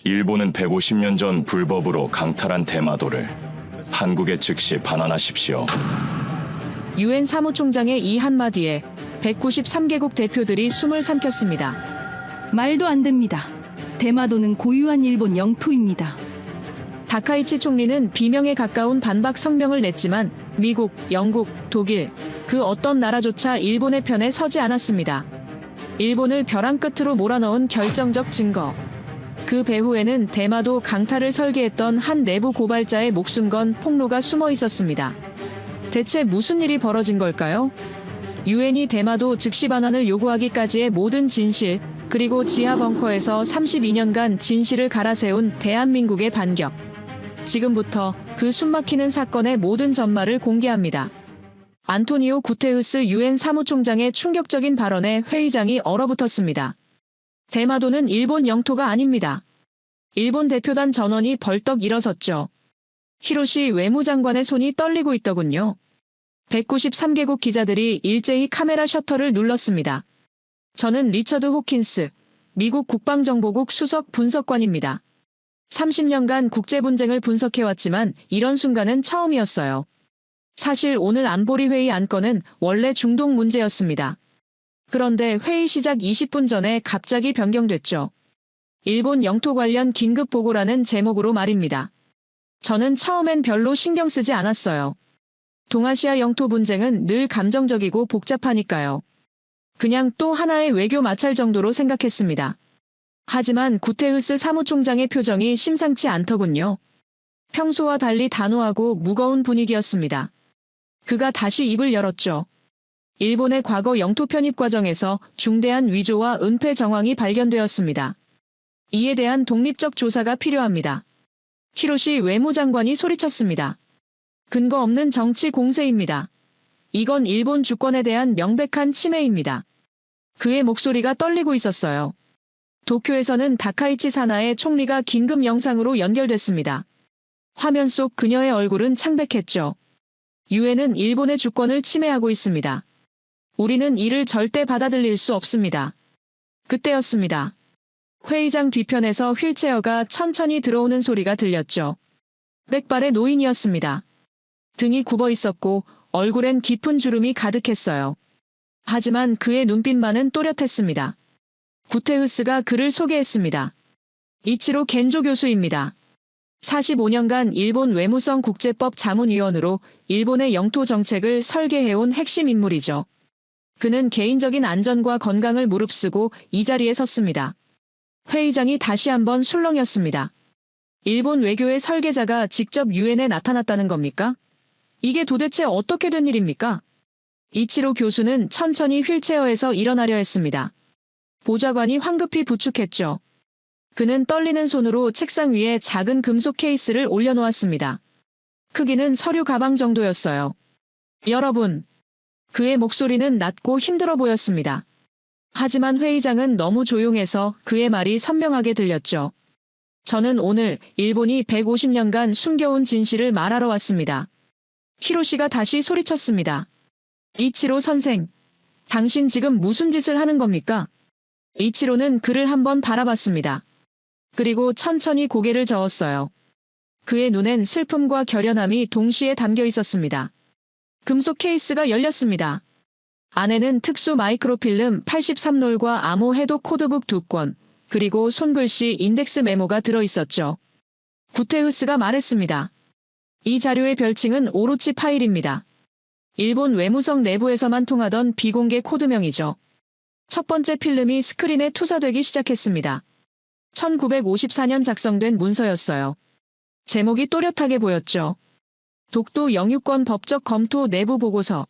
일본은 150년 전 불법으로 강탈한 대마도를 한국에 즉시 반환하십시오. 유엔 사무총장의 이 한마디에 193개국 대표들이 숨을 삼켰습니다. 말도 안 됩니다. 대마도는 고유한 일본 영토입니다. 다카이치 총리는 비명에 가까운 반박 성명을 냈지만 미국, 영국, 독일, 그 어떤 나라조차 일본의 편에 서지 않았습니다. 일본을 벼랑 끝으로 몰아넣은 결정적 증거. 그 배후에는 대마도 강탈을 설계했던 한 내부 고발자의 목숨 건 폭로가 숨어 있었습니다. 대체 무슨 일이 벌어진 걸까요? 유엔이 대마도 즉시 반환을 요구하기까지의 모든 진실, 그리고 지하 벙커에서 32년간 진실을 갈아세운 대한민국의 반격. 지금부터 그 숨막히는 사건의 모든 전말을 공개합니다. 안토니오 구테우스 유엔 사무총장의 충격적인 발언에 회의장이 얼어붙었습니다. 대마도는 일본 영토가 아닙니다. 일본 대표단 전원이 벌떡 일어섰죠. 히로시 외무장관의 손이 떨리고 있더군요. 193개국 기자들이 일제히 카메라 셔터를 눌렀습니다. 저는 리처드 호킨스, 미국 국방정보국 수석 분석관입니다. 30년간 국제분쟁을 분석해왔지만 이런 순간은 처음이었어요. 사실 오늘 안보리 회의 안건은 원래 중동 문제였습니다. 그런데 회의 시작 20분 전에 갑자기 변경됐죠. 일본 영토 관련 긴급 보고라는 제목으로 말입니다. 저는 처음엔 별로 신경 쓰지 않았어요. 동아시아 영토 분쟁은 늘 감정적이고 복잡하니까요. 그냥 또 하나의 외교 마찰 정도로 생각했습니다. 하지만 구테우스 사무총장의 표정이 심상치 않더군요. 평소와 달리 단호하고 무거운 분위기였습니다. 그가 다시 입을 열었죠. 일본의 과거 영토 편입 과정에서 중대한 위조와 은폐 정황이 발견되었습니다. 이에 대한 독립적 조사가 필요합니다. 히로시 외무장관이 소리쳤습니다. 근거 없는 정치 공세입니다. 이건 일본 주권에 대한 명백한 침해입니다. 그의 목소리가 떨리고 있었어요. 도쿄에서는 다카이치 사나의 총리가 긴급 영상으로 연결됐습니다. 화면 속 그녀의 얼굴은 창백했죠. 유엔은 일본의 주권을 침해하고 있습니다. 우리는 이를 절대 받아들일 수 없습니다. 그때였습니다. 회의장 뒤편에서 휠체어가 천천히 들어오는 소리가 들렸죠. 백발의 노인이었습니다. 등이 굽어 있었고 얼굴엔 깊은 주름이 가득했어요. 하지만 그의 눈빛만은 또렷했습니다. 구테우스가 그를 소개했습니다. 이치로 겐조 교수입니다. 45년간 일본 외무성 국제법 자문위원으로 일본의 영토 정책을 설계해온 핵심 인물이죠. 그는 개인적인 안전과 건강을 무릅쓰고 이 자리에 섰습니다. 회의장이 다시 한번 술렁였습니다. 일본 외교의 설계자가 직접 유엔에 나타났다는 겁니까? 이게 도대체 어떻게 된 일입니까? 이치로 교수는 천천히 휠체어에서 일어나려 했습니다. 보좌관이 황급히 부축했죠. 그는 떨리는 손으로 책상 위에 작은 금속 케이스를 올려놓았습니다. 크기는 서류 가방 정도였어요. 여러분. 그의 목소리는 낮고 힘들어 보였습니다. 하지만 회의장은 너무 조용해서 그의 말이 선명하게 들렸죠. 저는 오늘 일본이 150년간 숨겨온 진실을 말하러 왔습니다. 히로시가 다시 소리쳤습니다. 이치로 선생, 당신 지금 무슨 짓을 하는 겁니까? 이치로는 그를 한번 바라봤습니다. 그리고 천천히 고개를 저었어요. 그의 눈엔 슬픔과 결연함이 동시에 담겨 있었습니다. 금속 케이스가 열렸습니다. 안에는 특수 마이크로필름 83롤과 암호 해독 코드북 2권, 그리고 손글씨 인덱스 메모가 들어있었죠. 구테우스가 말했습니다. 이 자료의 별칭은 오로치 파일입니다. 일본 외무성 내부에서만 통하던 비공개 코드명이죠. 첫 번째 필름이 스크린에 투사되기 시작했습니다. 1954년 작성된 문서였어요. 제목이 또렷하게 보였죠. 독도 영유권 법적 검토 내부 보고서.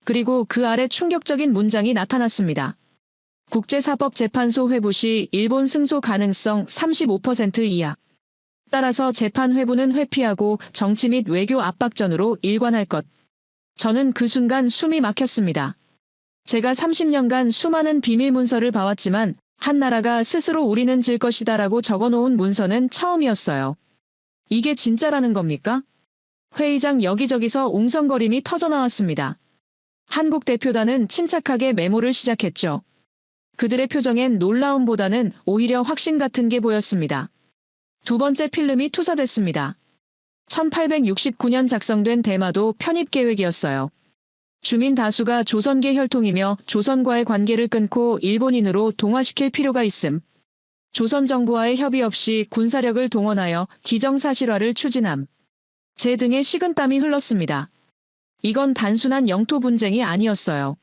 그리고 그 아래 충격적인 문장이 나타났습니다. 국제사법재판소 회부 시 일본 승소 가능성 35% 이하. 따라서 재판 회부는 회피하고 정치 및 외교 압박전으로 일관할 것. 저는 그 순간 숨이 막혔습니다. 제가 30년간 수많은 비밀 문서를 봐왔지만 한 나라가 스스로 우리는 질 것이다라고 적어놓은 문서는 처음이었어요. 이게 진짜라는 겁니까? 회의장 여기저기서 웅성거림이 터져나왔습니다. 한국 대표단은 침착하게 메모를 시작했죠. 그들의 표정엔 놀라움보다는 오히려 확신 같은 게 보였습니다. 두 번째 필름이 투사됐습니다. 1869년 작성된 대마도 편입 계획이었어요. 주민 다수가 조선계 혈통이며 조선과의 관계를 끊고 일본인으로 동화시킬 필요가 있음. 조선 정부와의 협의 없이 군사력을 동원하여 기정사실화를 추진함. 제 등의 식은땀이 흘렀습니다. 이건 단순한 영토 분쟁이 아니었어요.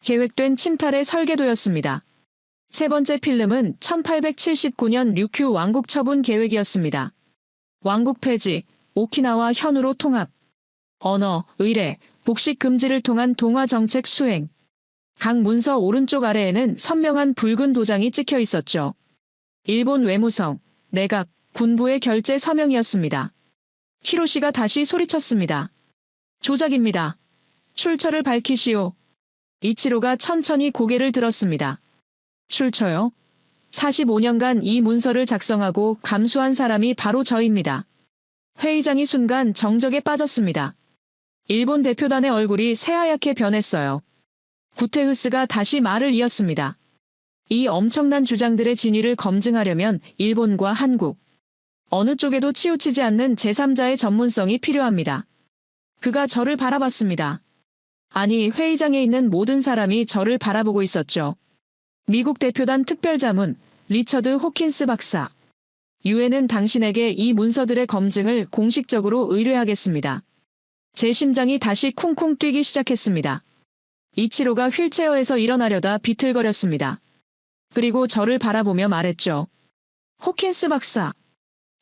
계획된 침탈의 설계도였습니다. 세 번째 필름은 1879년 류큐 왕국 처분 계획이었습니다. 왕국 폐지, 오키나와 현으로 통합, 언어, 의례, 복식 금지를 통한 동화 정책 수행. 각 문서 오른쪽 아래에는 선명한 붉은 도장이 찍혀 있었죠. 일본 외무성, 내각, 군부의 결재 서명이었습니다. 히로시가 다시 소리쳤습니다. 조작입니다. 출처를 밝히시오. 이치로가 천천히 고개를 들었습니다. 출처요? 45년간 이 문서를 작성하고 감수한 사람이 바로 저입니다. 회의장이 순간 정적에 빠졌습니다. 일본 대표단의 얼굴이 새하얗게 변했어요. 구테흐스가 다시 말을 이었습니다. 이 엄청난 주장들의 진위를 검증하려면 일본과 한국, 어느 쪽에도 치우치지 않는 제3자의 전문성이 필요합니다. 그가 저를 바라봤습니다. 아니, 회의장에 있는 모든 사람이 저를 바라보고 있었죠. 미국 대표단 특별자문, 리처드 호킨스 박사. 유엔은 당신에게 이 문서들의 검증을 공식적으로 의뢰하겠습니다. 제 심장이 다시 쿵쿵 뛰기 시작했습니다. 이치로가 휠체어에서 일어나려다 비틀거렸습니다. 그리고 저를 바라보며 말했죠. 호킨스 박사.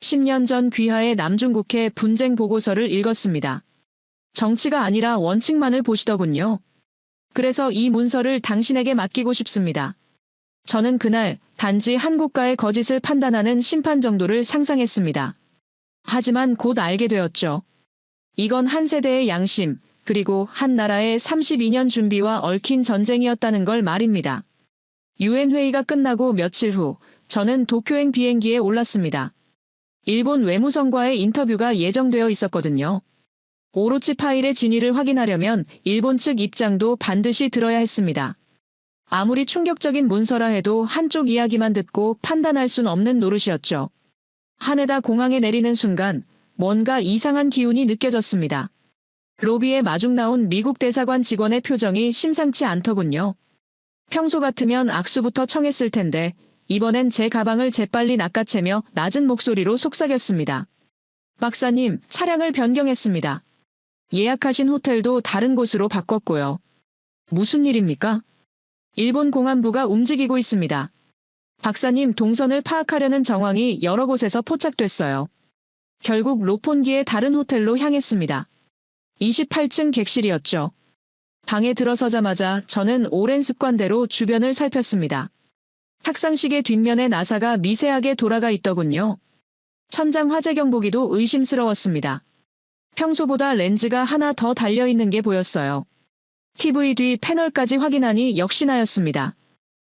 10년 전 귀하의 남중국해 분쟁 보고서를 읽었습니다. 정치가 아니라 원칙만을 보시더군요. 그래서 이 문서를 당신에게 맡기고 싶습니다. 저는 그날 단지 한국과의 거짓을 판단하는 심판 정도를 상상했습니다. 하지만 곧 알게 되었죠. 이건 한 세대의 양심, 그리고 한 나라의 32년 준비와 얽힌 전쟁이었다는 걸 말입니다. 유엔 회의가 끝나고 며칠 후 저는 도쿄행 비행기에 올랐습니다. 일본 외무성과의 인터뷰가 예정되어 있었거든요. 오로치 파일의 진위를 확인하려면 일본 측 입장도 반드시 들어야 했습니다. 아무리 충격적인 문서라 해도 한쪽 이야기만 듣고 판단할 순 없는 노릇이었죠. 하네다 공항에 내리는 순간 뭔가 이상한 기운이 느껴졌습니다. 로비에 마중 나온 미국 대사관 직원의 표정이 심상치 않더군요. 평소 같으면 악수부터 청했을 텐데 이번엔 제 가방을 재빨리 낚아채며 낮은 목소리로 속삭였습니다. 박사님, 차량을 변경했습니다. 예약하신 호텔도 다른 곳으로 바꿨고요. 무슨 일입니까? 일본 공안부가 움직이고 있습니다. 박사님, 동선을 파악하려는 정황이 여러 곳에서 포착됐어요. 결국 로폰기의 다른 호텔로 향했습니다. 28층 객실이었죠. 방에 들어서자마자 저는 오랜 습관대로 주변을 살폈습니다. 탁상식의 뒷면에 나사가 미세하게 돌아가 있더군요. 천장 화재 경보기도 의심스러웠습니다. 평소보다 렌즈가 하나 더 달려있는 게 보였어요. TV 뒤 패널까지 확인하니 역시나였습니다.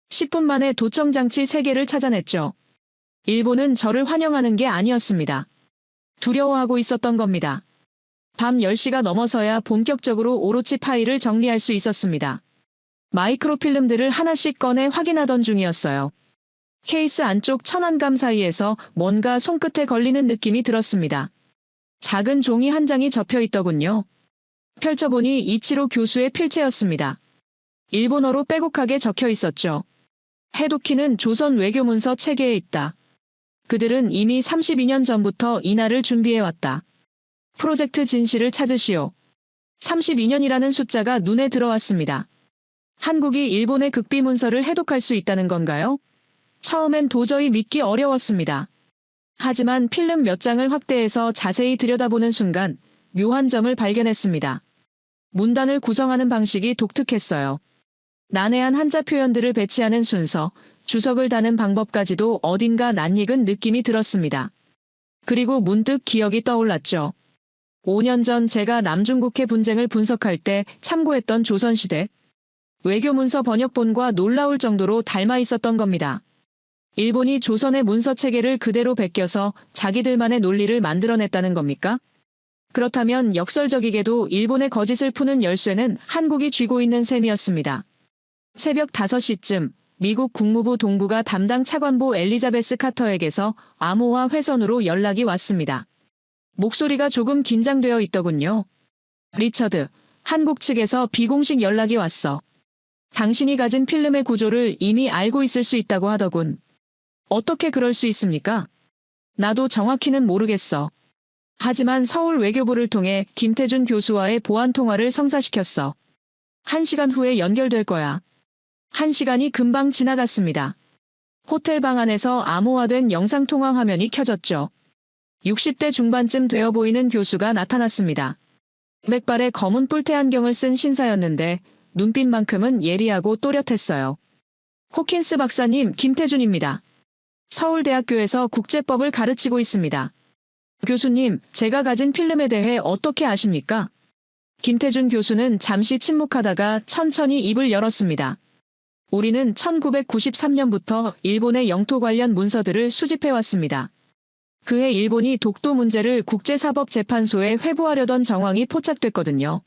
10분 만에 도청장치 3개를 찾아냈죠. 일본은 저를 환영하는 게 아니었습니다. 두려워하고 있었던 겁니다. 밤 10시가 넘어서야 본격적으로 오로치 파일을 정리할 수 있었습니다. 마이크로필름들을 하나씩 꺼내 확인하던 중이었어요. 케이스 안쪽 천안감 사이에서 뭔가 손끝에 걸리는 느낌이 들었습니다. 작은 종이 한 장이 접혀 있더군요. 펼쳐보니 이치로 교수의 필체였습니다. 일본어로 빼곡하게 적혀 있었죠. 해독키는 조선 외교문서 체계에 있다. 그들은 이미 32년 전부터 이날을 준비해왔다. 프로젝트 진실을 찾으시오. 32년이라는 숫자가 눈에 들어왔습니다. 한국이 일본의 극비 문서를 해독할 수 있다는 건가요? 처음엔 도저히 믿기 어려웠습니다. 하지만 필름 몇 장을 확대해서 자세히 들여다보는 순간 묘한 점을 발견했습니다. 문단을 구성하는 방식이 독특했어요. 난해한 한자 표현들을 배치하는 순서, 주석을 다는 방법까지도 어딘가 낯익은 느낌이 들었습니다. 그리고 문득 기억이 떠올랐죠. 5년 전 제가 남중국해 분쟁을 분석할 때 참고했던 조선시대 외교문서 번역본과 놀라울 정도로 닮아 있었던 겁니다. 일본이 조선의 문서 체계를 그대로 베껴서 자기들만의 논리를 만들어냈다는 겁니까? 그렇다면 역설적이게도 일본의 거짓을 푸는 열쇠는 한국이 쥐고 있는 셈이었습니다. 새벽 5시쯤 미국 국무부 동부가 담당 차관보 엘리자베스 카터에게서 암호화 회선으로 연락이 왔습니다. 목소리가 조금 긴장되어 있더군요. 리처드, 한국 측에서 비공식 연락이 왔어. 당신이 가진 필름의 구조를 이미 알고 있을 수 있다고 하더군. 어떻게 그럴 수 있습니까? 나도 정확히는 모르겠어. 하지만 서울 외교부를 통해 김태준 교수와의 보안 통화를 성사시켰어. 1시간 후에 연결될 거야. 1시간이 금방 지나갔습니다. 호텔 방 안에서 암호화된 영상통화 화면이 켜졌죠. 60대 중반쯤 되어 보이는 교수가 나타났습니다. 맥발에 검은 뿔테 안경을 쓴 신사였는데 눈빛만큼은 예리하고 또렷했어요. 호킨스 박사님, 김태준입니다. 서울대학교에서 국제법을 가르치고 있습니다. 교수님, 제가 가진 필름에 대해 어떻게 아십니까? 김태준 교수는 잠시 침묵하다가 천천히 입을 열었습니다. 우리는 1993년부터 일본의 영토 관련 문서들을 수집해왔습니다. 그해 일본이 독도 문제를 국제사법재판소에 회부하려던 정황이 포착됐거든요.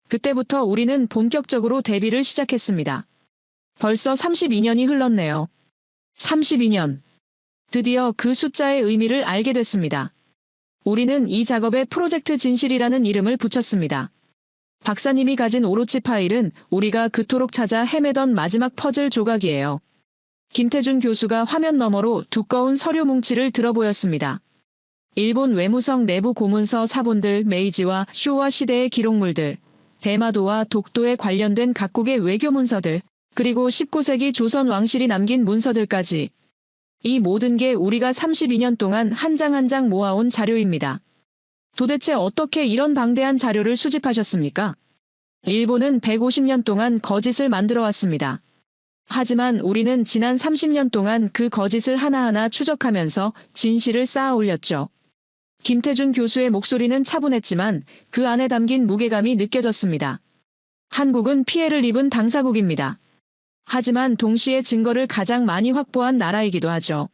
그때부터 우리는 본격적으로 대비를 시작했습니다. 벌써 32년이 흘렀네요. 32년. 드디어 그 숫자의 의미를 알게 됐습니다. 우리는 이 작업에 프로젝트 진실이라는 이름을 붙였습니다. 박사님이 가진 오로치 파일은 우리가 그토록 찾아 헤매던 마지막 퍼즐 조각이에요. 김태준 교수가 화면 너머로 두꺼운 서류 뭉치를 들어보였습니다. 일본 외무성 내부 고문서 사본들, 메이지와 쇼와 시대의 기록물들, 대마도와 독도에 관련된 각국의 외교 문서들, 그리고 19세기 조선 왕실이 남긴 문서들까지. 이 모든 게 우리가 32년 동안 한 장 한 장 모아온 자료입니다. 도대체 어떻게 이런 방대한 자료를 수집하셨습니까? 일본은 150년 동안 거짓을 만들어 왔습니다. 하지만 우리는 지난 30년 동안 그 거짓을 하나하나 추적하면서 진실을 쌓아 올렸죠. 김태준 교수의 목소리는 차분했지만 그 안에 담긴 무게감이 느껴졌습니다. 한국은 피해를 입은 당사국입니다. 하지만 동시에 증거를 가장 많이 확보한 나라이기도 하죠.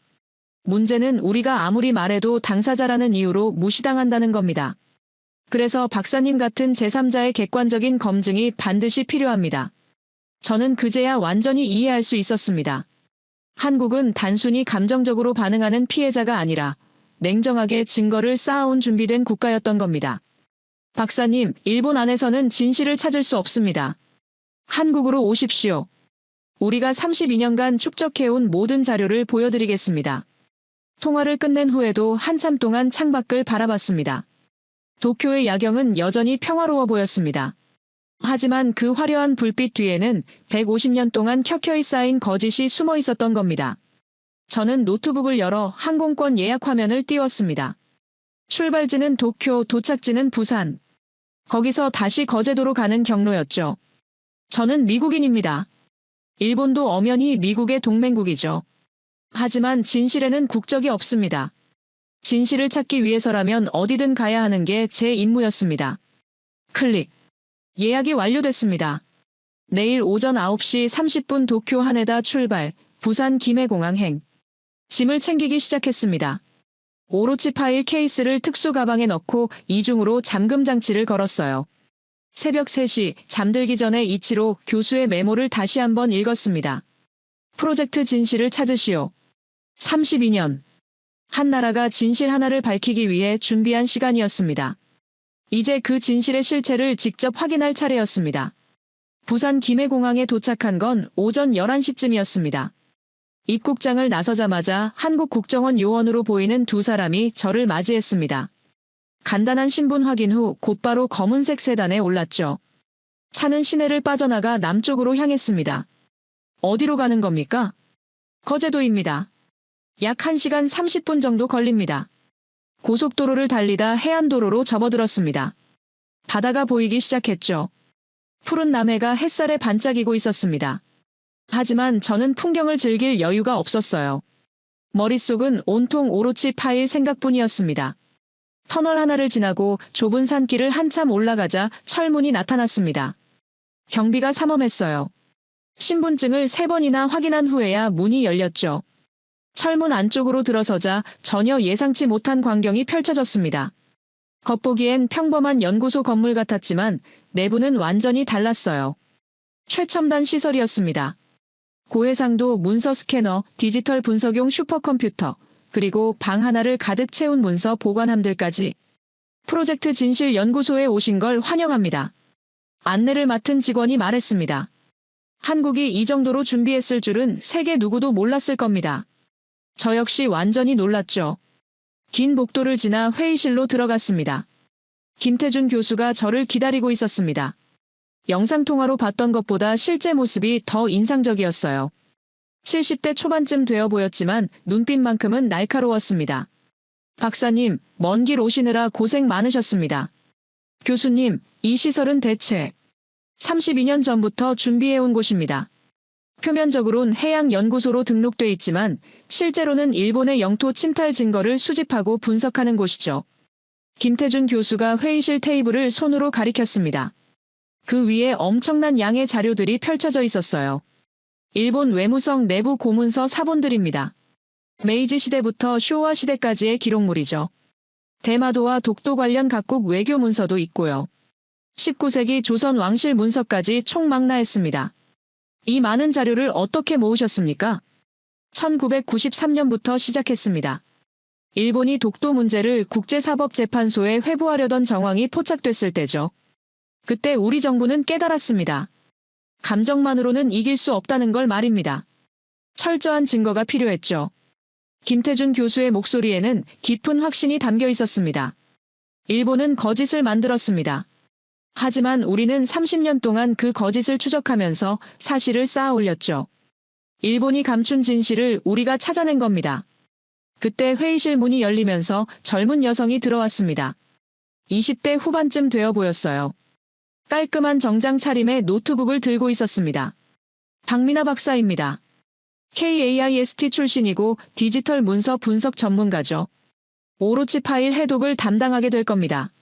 문제는 우리가 아무리 말해도 당사자라는 이유로 무시당한다는 겁니다. 그래서 박사님 같은 제3자의 객관적인 검증이 반드시 필요합니다. 저는 그제야 완전히 이해할 수 있었습니다. 한국은 단순히 감정적으로 반응하는 피해자가 아니라 냉정하게 증거를 쌓아온 준비된 국가였던 겁니다. 박사님, 일본 안에서는 진실을 찾을 수 없습니다. 한국으로 오십시오. 우리가 32년간 축적해온 모든 자료를 보여드리겠습니다. 통화를 끝낸 후에도 한참 동안 창밖을 바라봤습니다. 도쿄의 야경은 여전히 평화로워 보였습니다. 하지만 그 화려한 불빛 뒤에는 150년 동안 켜켜이 쌓인 거짓이 숨어 있었던 겁니다. 저는 노트북을 열어 항공권 예약 화면을 띄웠습니다. 출발지는 도쿄, 도착지는 부산. 거기서 다시 거제도로 가는 경로였죠. 저는 미국인입니다. 일본도 엄연히 미국의 동맹국이죠. 하지만 진실에는 국적이 없습니다. 진실을 찾기 위해서라면 어디든 가야 하는 게 제 임무였습니다. 클릭. 예약이 완료됐습니다. 내일 오전 9시 30분 도쿄 하네다 출발, 부산 김해공항행. 짐을 챙기기 시작했습니다. 오로치 파일 케이스를 특수 가방에 넣고 이중으로 잠금 장치를 걸었어요. 새벽 3시 잠들기 전에 이치로 교수의 메모를 다시 한번 읽었습니다. 프로젝트 진실을 찾으시오. 32년. 한 나라가 진실 하나를 밝히기 위해 준비한 시간이었습니다. 이제 그 진실의 실체를 직접 확인할 차례였습니다. 부산 김해공항에 도착한 건 오전 11시쯤이었습니다. 입국장을 나서자마자 한국 국정원 요원으로 보이는 두 사람이 저를 맞이했습니다. 간단한 신분 확인 후 곧바로 검은색 세단에 올랐죠. 차는 시내를 빠져나가 남쪽으로 향했습니다. 어디로 가는 겁니까? 거제도입니다. 약 1시간 30분 정도 걸립니다. 고속도로를 달리다 해안도로로 접어들었습니다. 바다가 보이기 시작했죠. 푸른 남해가 햇살에 반짝이고 있었습니다. 하지만 저는 풍경을 즐길 여유가 없었어요. 머릿속은 온통 오로치 파일 생각뿐이었습니다. 터널 하나를 지나고 좁은 산길을 한참 올라가자 철문이 나타났습니다. 경비가 삼엄했어요. 신분증을 3번이나 확인한 후에야 문이 열렸죠. 철문 안쪽으로 들어서자 전혀 예상치 못한 광경이 펼쳐졌습니다. 겉보기엔 평범한 연구소 건물 같았지만 내부는 완전히 달랐어요. 최첨단 시설이었습니다. 고해상도 문서 스캐너, 디지털 분석용 슈퍼컴퓨터, 그리고 방 하나를 가득 채운 문서 보관함들까지. 프로젝트 진실 연구소에 오신 걸 환영합니다. 안내를 맡은 직원이 말했습니다. 한국이 이 정도로 준비했을 줄은 세계 누구도 몰랐을 겁니다. 저 역시 완전히 놀랐죠. 긴 복도를 지나 회의실로 들어갔습니다. 김태준 교수가 저를 기다리고 있었습니다. 영상통화로 봤던 것보다 실제 모습이 더 인상적이었어요. 70대 초반쯤 되어 보였지만 눈빛만큼은 날카로웠습니다. 박사님, 먼 길 오시느라 고생 많으셨습니다. 교수님, 이 시설은 대체 32년 전부터 준비해온 곳입니다. 표면적으론 해양연구소로 등록돼 있지만 실제로는 일본의 영토 침탈 증거를 수집하고 분석하는 곳이죠. 김태준 교수가 회의실 테이블을 손으로 가리켰습니다. 그 위에 엄청난 양의 자료들이 펼쳐져 있었어요. 일본 외무성 내부 고문서 사본들입니다. 메이지 시대부터 쇼와 시대까지의 기록물이죠. 대마도와 독도 관련 각국 외교 문서도 있고요. 19세기 조선 왕실 문서까지 총망라했습니다. 이 많은 자료를 어떻게 모으셨습니까? 1993년부터 시작했습니다. 일본이 독도 문제를 국제사법재판소에 회부하려던 정황이 포착됐을 때죠. 그때 우리 정부는 깨달았습니다. 감정만으로는 이길 수 없다는 걸 말입니다. 철저한 증거가 필요했죠. 김태준 교수의 목소리에는 깊은 확신이 담겨 있었습니다. 일본은 거짓을 만들었습니다. 하지만 우리는 30년 동안 그 거짓을 추적하면서 사실을 쌓아 올렸죠. 일본이 감춘 진실을 우리가 찾아낸 겁니다. 그때 회의실 문이 열리면서 젊은 여성이 들어왔습니다. 20대 후반쯤 되어 보였어요. 깔끔한 정장 차림에 노트북을 들고 있었습니다. 박미나 박사입니다. KAIST 출신이고 디지털 문서 분석 전문가죠. 오로치 파일 해독을 담당하게 될 겁니다.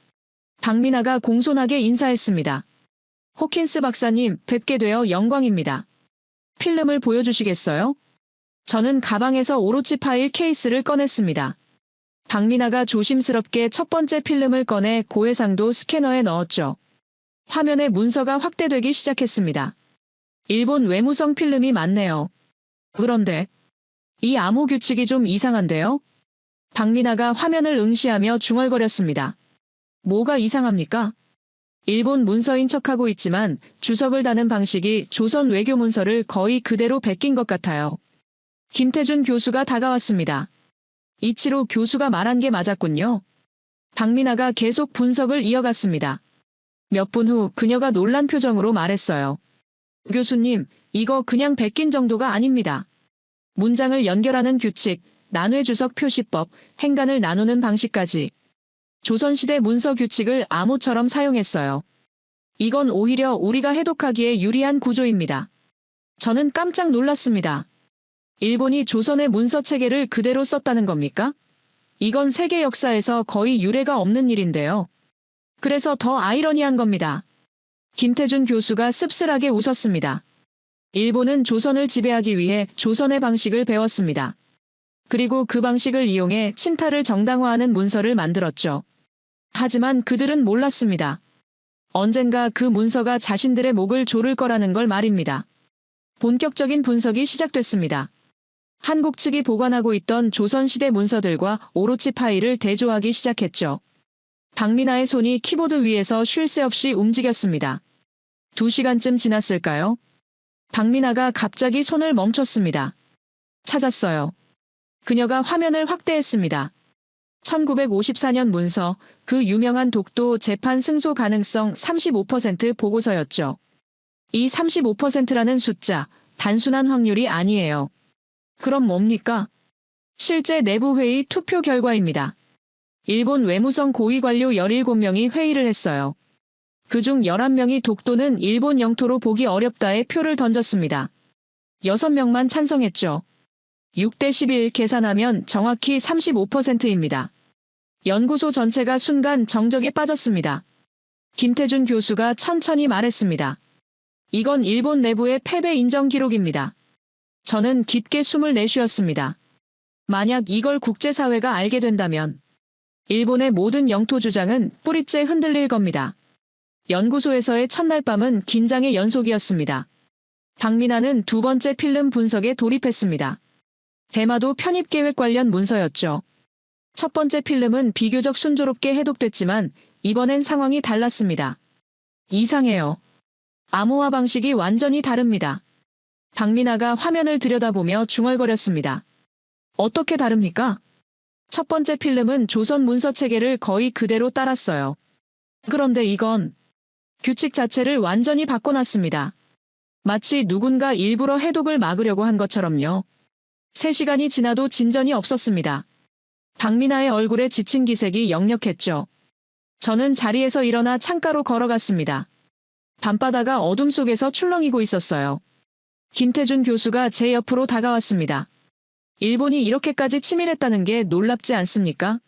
박미나가 공손하게 인사했습니다. 호킨스 박사님, 뵙게 되어 영광입니다. 필름을 보여주시겠어요? 저는 가방에서 오로치 파일 케이스를 꺼냈습니다. 박미나가 조심스럽게 첫 번째 필름을 꺼내 고해상도 스캐너에 넣었죠. 화면에 문서가 확대되기 시작했습니다. 일본 외무성 필름이 많네요. 그런데 이 암호 규칙이 좀 이상한데요? 박미나가 화면을 응시하며 중얼거렸습니다. 뭐가 이상합니까? 일본 문서인 척하고 있지만 주석을 다는 방식이 조선 외교 문서를 거의 그대로 베낀 것 같아요. 김태준 교수가 다가왔습니다. 이치로 교수가 말한 게 맞았군요. 박미나가 계속 분석을 이어갔습니다. 몇 분 후 그녀가 놀란 표정으로 말했어요. 교수님, 이거 그냥 베낀 정도가 아닙니다. 문장을 연결하는 규칙, 난회 주석 표시법, 행간을 나누는 방식까지 조선시대 문서 규칙을 암호처럼 사용했어요. 이건 오히려 우리가 해독하기에 유리한 구조입니다. 저는 깜짝 놀랐습니다. 일본이 조선의 문서 체계를 그대로 썼다는 겁니까? 이건 세계 역사에서 거의 유례가 없는 일인데요. 그래서 더 아이러니한 겁니다. 김태준 교수가 씁쓸하게 웃었습니다. 일본은 조선을 지배하기 위해 조선의 방식을 배웠습니다. 그리고 그 방식을 이용해 침탈을 정당화하는 문서를 만들었죠. 하지만 그들은 몰랐습니다. 언젠가 그 문서가 자신들의 목을 조를 거라는 걸 말입니다. 본격적인 분석이 시작됐습니다. 한국 측이 보관하고 있던 조선시대 문서들과 오로치 파일을 대조하기 시작했죠. 박미나의 손이 키보드 위에서 쉴 새 없이 움직였습니다. 2시간쯤 지났을까요? 박미나가 갑자기 손을 멈췄습니다. 찾았어요. 그녀가 화면을 확대했습니다. 1954년 문서, 그 유명한 독도 재판 승소 가능성 35% 보고서였죠. 이 35%라는 숫자, 단순한 확률이 아니에요. 그럼 뭡니까? 실제 내부회의 투표 결과입니다. 일본 외무성 고위 관료 17명이 회의를 했어요. 그중 11명이 독도는 일본 영토로 보기 어렵다에 표를 던졌습니다. 6명만 찬성했죠. 6대 11 계산하면 정확히 35%입니다. 연구소 전체가 순간 정적에 빠졌습니다. 김태준 교수가 천천히 말했습니다. 이건 일본 내부의 패배 인정 기록입니다. 저는 깊게 숨을 내쉬었습니다. 만약 이걸 국제사회가 알게 된다면 일본의 모든 영토 주장은 뿌리째 흔들릴 겁니다. 연구소에서의 첫날 밤은 긴장의 연속이었습니다. 박민아는 두 번째 필름 분석에 돌입했습니다. 대마도 편입 계획 관련 문서였죠. 첫 번째 필름은 비교적 순조롭게 해독됐지만 이번엔 상황이 달랐습니다. 이상해요. 암호화 방식이 완전히 다릅니다. 박민아가 화면을 들여다보며 중얼거렸습니다. 어떻게 다릅니까? 첫 번째 필름은 조선 문서 체계를 거의 그대로 따랐어요. 그런데 이건 규칙 자체를 완전히 바꿔놨습니다. 마치 누군가 일부러 해독을 막으려고 한 것처럼요. 3시간이 지나도 진전이 없었습니다. 박민아의 얼굴에 지친 기색이 역력했죠. 저는 자리에서 일어나 창가로 걸어갔습니다. 밤바다가 어둠 속에서 출렁이고 있었어요. 김태준 교수가 제 옆으로 다가왔습니다. 일본이 이렇게까지 치밀했다는 게 놀랍지 않습니까?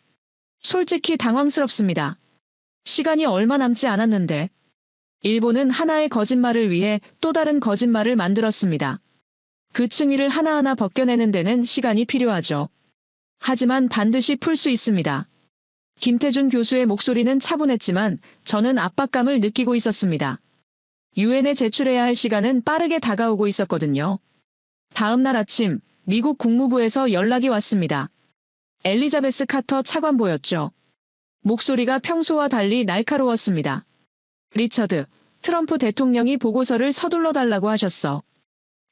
솔직히 당황스럽습니다. 시간이 얼마 남지 않았는데 일본은 하나의 거짓말을 위해 또 다른 거짓말을 만들었습니다. 그 층위를 하나하나 벗겨내는 데는 시간이 필요하죠. 하지만 반드시 풀 수 있습니다. 김태준 교수의 목소리는 차분했지만 저는 압박감을 느끼고 있었습니다. 유엔에 제출해야 할 시간은 빠르게 다가오고 있었거든요. 다음 날 아침 미국 국무부에서 연락이 왔습니다. 엘리자베스 카터 차관보였죠. 목소리가 평소와 달리 날카로웠습니다. 리처드, 트럼프 대통령이 보고서를 서둘러 달라고 하셨어.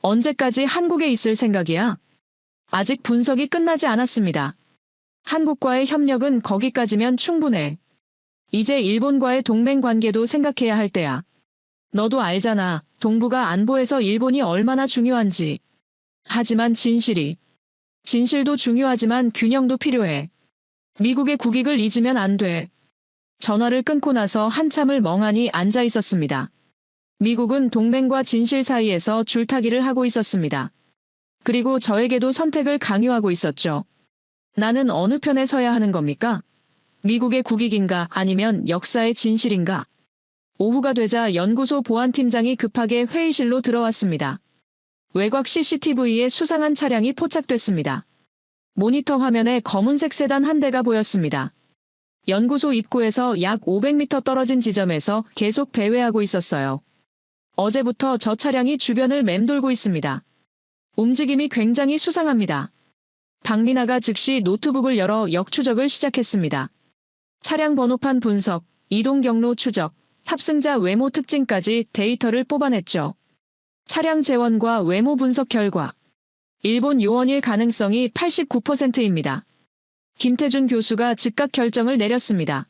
언제까지 한국에 있을 생각이야? 아직 분석이 끝나지 않았습니다. 한국과의 협력은 거기까지면 충분해. 이제 일본과의 동맹 관계도 생각해야 할 때야. 너도 알잖아. 동북아 안보에서 일본이 얼마나 중요한지. 하지만 진실도 중요하지만 균형도 필요해. 미국의 국익을 잊으면 안 돼. 전화를 끊고 나서 한참을 멍하니 앉아 있었습니다. 미국은 동맹과 진실 사이에서 줄타기를 하고 있었습니다. 그리고 저에게도 선택을 강요하고 있었죠. 나는 어느 편에 서야 하는 겁니까? 미국의 국익인가 아니면 역사의 진실인가? 오후가 되자 연구소 보안팀장이 급하게 회의실로 들어왔습니다. 외곽 CCTV에 수상한 차량이 포착됐습니다. 모니터 화면에 검은색 세단 한 대가 보였습니다. 연구소 입구에서 약 500m 떨어진 지점에서 계속 배회하고 있었어요. 어제부터 저 차량이 주변을 맴돌고 있습니다. 움직임이 굉장히 수상합니다. 박민아가 즉시 노트북을 열어 역추적을 시작했습니다. 차량 번호판 분석, 이동 경로 추적, 탑승자 외모 특징까지 데이터를 뽑아냈죠. 차량 재원과 외모 분석 결과 일본 요원일 가능성이 89%입니다. 김태준 교수가 즉각 결정을 내렸습니다.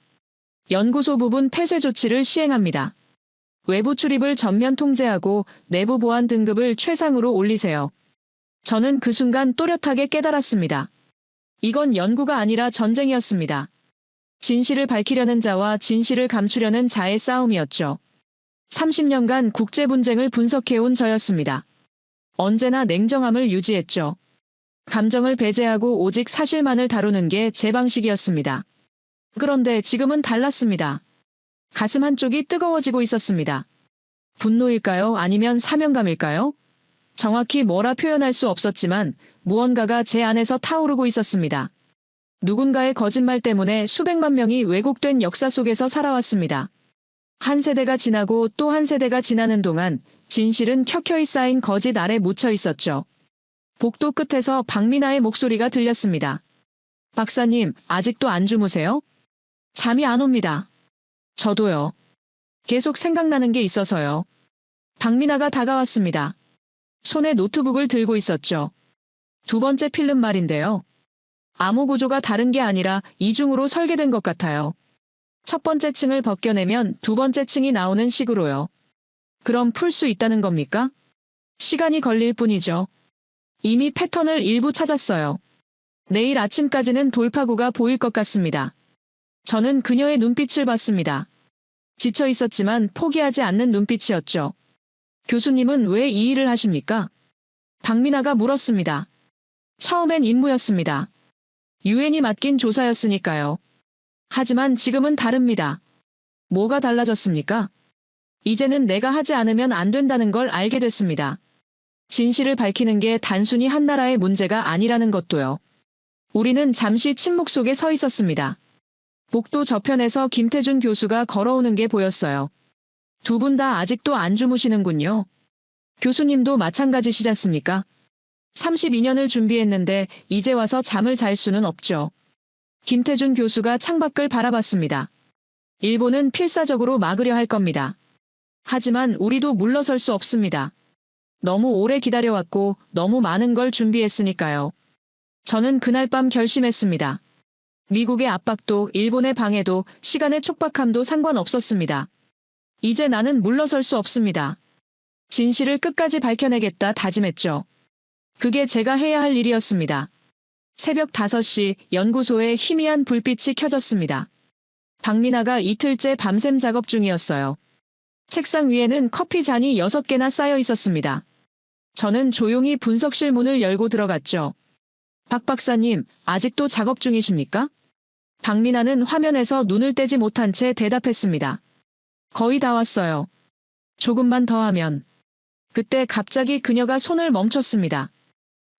연구소 부분 폐쇄 조치를 시행합니다. 외부 출입을 전면 통제하고 내부 보안 등급을 최상으로 올리세요. 저는 그 순간 또렷하게 깨달았습니다. 이건 연구가 아니라 전쟁이었습니다. 진실을 밝히려는 자와 진실을 감추려는 자의 싸움이었죠. 30년간 국제 분쟁을 분석해온 저였습니다. 언제나 냉정함을 유지했죠. 감정을 배제하고 오직 사실만을 다루는 게 제 방식이었습니다. 그런데 지금은 달랐습니다. 가슴 한쪽이 뜨거워지고 있었습니다. 분노일까요? 아니면 사명감일까요? 정확히 뭐라 표현할 수 없었지만 무언가가 제 안에서 타오르고 있었습니다. 누군가의 거짓말 때문에 수백만 명이 왜곡된 역사 속에서 살아왔습니다. 한 세대가 지나고 또 한 세대가 지나는 동안 진실은 켜켜이 쌓인 거짓 아래 묻혀 있었죠. 복도 끝에서 박민아의 목소리가 들렸습니다. 박사님, 아직도 안 주무세요? 잠이 안 옵니다. 저도요. 계속 생각나는 게 있어서요. 박민아가 다가왔습니다. 손에 노트북을 들고 있었죠. 두 번째 필름 말인데요. 암호 구조가 다른 게 아니라 이중으로 설계된 것 같아요. 첫 번째 층을 벗겨내면 두 번째 층이 나오는 식으로요. 그럼 풀 수 있다는 겁니까? 시간이 걸릴 뿐이죠. 이미 패턴을 일부 찾았어요. 내일 아침까지는 돌파구가 보일 것 같습니다. 저는 그녀의 눈빛을 봤습니다. 지쳐 있었지만 포기하지 않는 눈빛이었죠. 교수님은 왜 이 일을 하십니까? 박민아가 물었습니다. 처음엔 임무였습니다. 유엔이 맡긴 조사였으니까요. 하지만 지금은 다릅니다. 뭐가 달라졌습니까? 이제는 내가 하지 않으면 안 된다는 걸 알게 됐습니다. 진실을 밝히는 게 단순히 한 나라의 문제가 아니라는 것도요. 우리는 잠시 침묵 속에 서 있었습니다. 복도 저편에서 김태준 교수가 걸어오는 게 보였어요. 두 분 다 아직도 안 주무시는군요. 교수님도 마찬가지시지 않습니까? 32년을 준비했는데 이제 와서 잠을 잘 수는 없죠. 김태준 교수가 창밖을 바라봤습니다. 일본은 필사적으로 막으려 할 겁니다. 하지만 우리도 물러설 수 없습니다. 너무 오래 기다려왔고 너무 많은 걸 준비했으니까요. 저는 그날 밤 결심했습니다. 미국의 압박도 일본의 방해도 시간의 촉박함도 상관없었습니다. 이제 나는 물러설 수 없습니다. 진실을 끝까지 밝혀내겠다 다짐했죠. 그게 제가 해야 할 일이었습니다. 새벽 5시 연구소에 희미한 불빛이 켜졌습니다. 박민아가 이틀째 밤샘 작업 중이었어요. 책상 위에는 커피 잔이 6개나 쌓여 있었습니다. 저는 조용히 분석실 문을 열고 들어갔죠. 박 박사님, 아직도 작업 중이십니까? 박민아는 화면에서 눈을 떼지 못한 채 대답했습니다. 거의 다 왔어요. 조금만 더 하면. 그때 갑자기 그녀가 손을 멈췄습니다.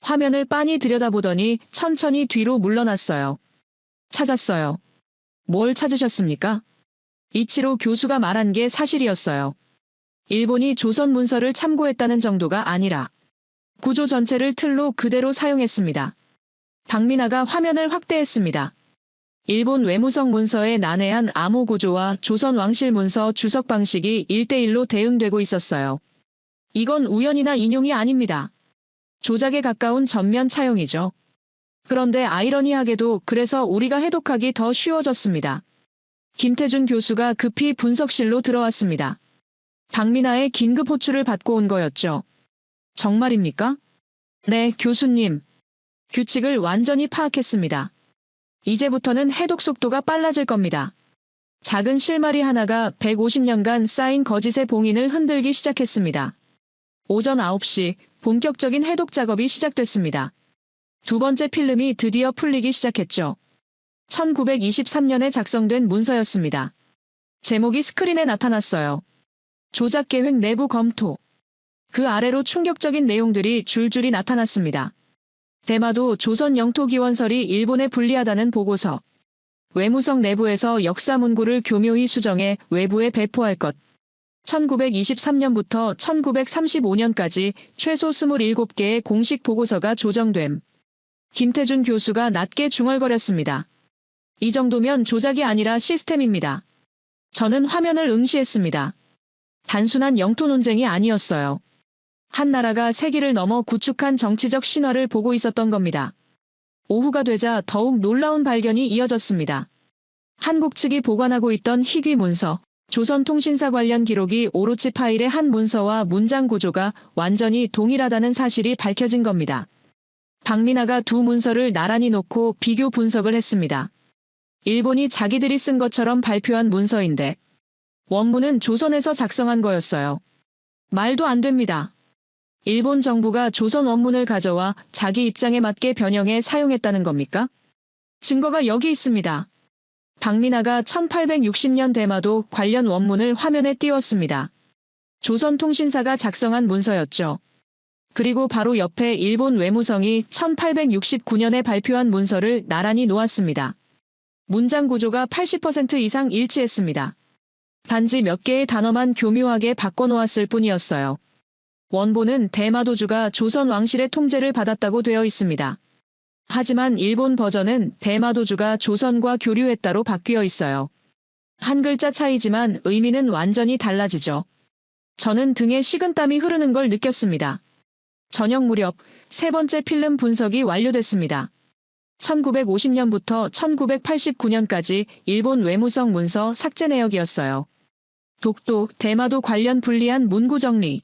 화면을 빤히 들여다보더니 천천히 뒤로 물러났어요. 찾았어요. 뭘 찾으셨습니까? 이치로 교수가 말한 게 사실이었어요. 일본이 조선 문서를 참고했다는 정도가 아니라 구조 전체를 틀로 그대로 사용했습니다. 박민아가 화면을 확대했습니다. 일본 외무성 문서에 난해한 암호 구조와 조선 왕실 문서 주석 방식이 1대1로 대응되고 있었어요. 이건 우연이나 인용이 아닙니다. 조작에 가까운 전면 차용이죠. 그런데 아이러니하게도 그래서 우리가 해독하기 더 쉬워졌습니다. 김태준 교수가 급히 분석실로 들어왔습니다. 박민아의 긴급 호출을 받고 온 거였죠. 정말입니까? 네, 교수님. 규칙을 완전히 파악했습니다. 이제부터는 해독 속도가 빨라질 겁니다. 작은 실마리 하나가 150년간 쌓인 거짓의 봉인을 흔들기 시작했습니다. 오전 9시 본격적인 해독 작업이 시작됐습니다. 두 번째 필름이 드디어 풀리기 시작했죠. 1923년에 작성된 문서였습니다. 제목이 스크린에 나타났어요. 조작 계획 내부 검토. 그 아래로 충격적인 내용들이 줄줄이 나타났습니다. 대마도 조선 영토 기원설이 일본에 불리하다는 보고서. 외무성 내부에서 역사 문구를 교묘히 수정해 외부에 배포할 것. 1923년부터 1935년까지 최소 27개의 공식 보고서가 조정됨. 김태준 교수가 낮게 중얼거렸습니다. 이 정도면 조작이 아니라 시스템입니다. 저는 화면을 응시했습니다. 단순한 영토 논쟁이 아니었어요. 한 나라가 세기를 넘어 구축한 정치적 신화를 보고 있었던 겁니다. 오후가 되자 더욱 놀라운 발견이 이어졌습니다. 한국 측이 보관하고 있던 희귀 문서, 조선통신사 관련 기록이 오로치 파일의 한 문서와 문장 구조가 완전히 동일하다는 사실이 밝혀진 겁니다. 박민아가 두 문서를 나란히 놓고 비교 분석을 했습니다. 일본이 자기들이 쓴 것처럼 발표한 문서인데 원문은 조선에서 작성한 거였어요. 말도 안 됩니다. 일본 정부가 조선 원문을 가져와 자기 입장에 맞게 변형해 사용했다는 겁니까? 증거가 여기 있습니다. 박민아가 1860년 대마도 관련 원문을 화면에 띄웠습니다. 조선통신사가 작성한 문서였죠. 그리고 바로 옆에 일본 외무성이 1869년에 발표한 문서를 나란히 놓았습니다. 문장 구조가 80% 이상 일치했습니다. 단지 몇 개의 단어만 교묘하게 바꿔놓았을 뿐이었어요. 원본은 대마도주가 조선 왕실의 통제를 받았다고 되어 있습니다. 하지만 일본 버전은 대마도주가 조선과 교류했다로 바뀌어 있어요. 한 글자 차이지만 의미는 완전히 달라지죠. 저는 등에 식은땀이 흐르는 걸 느꼈습니다. 저녁 무렵 세 번째 필름 분석이 완료됐습니다. 1950년부터 1989년까지 일본 외무성 문서 삭제 내역이었어요. 독도, 대마도 관련 불리한 문구 정리.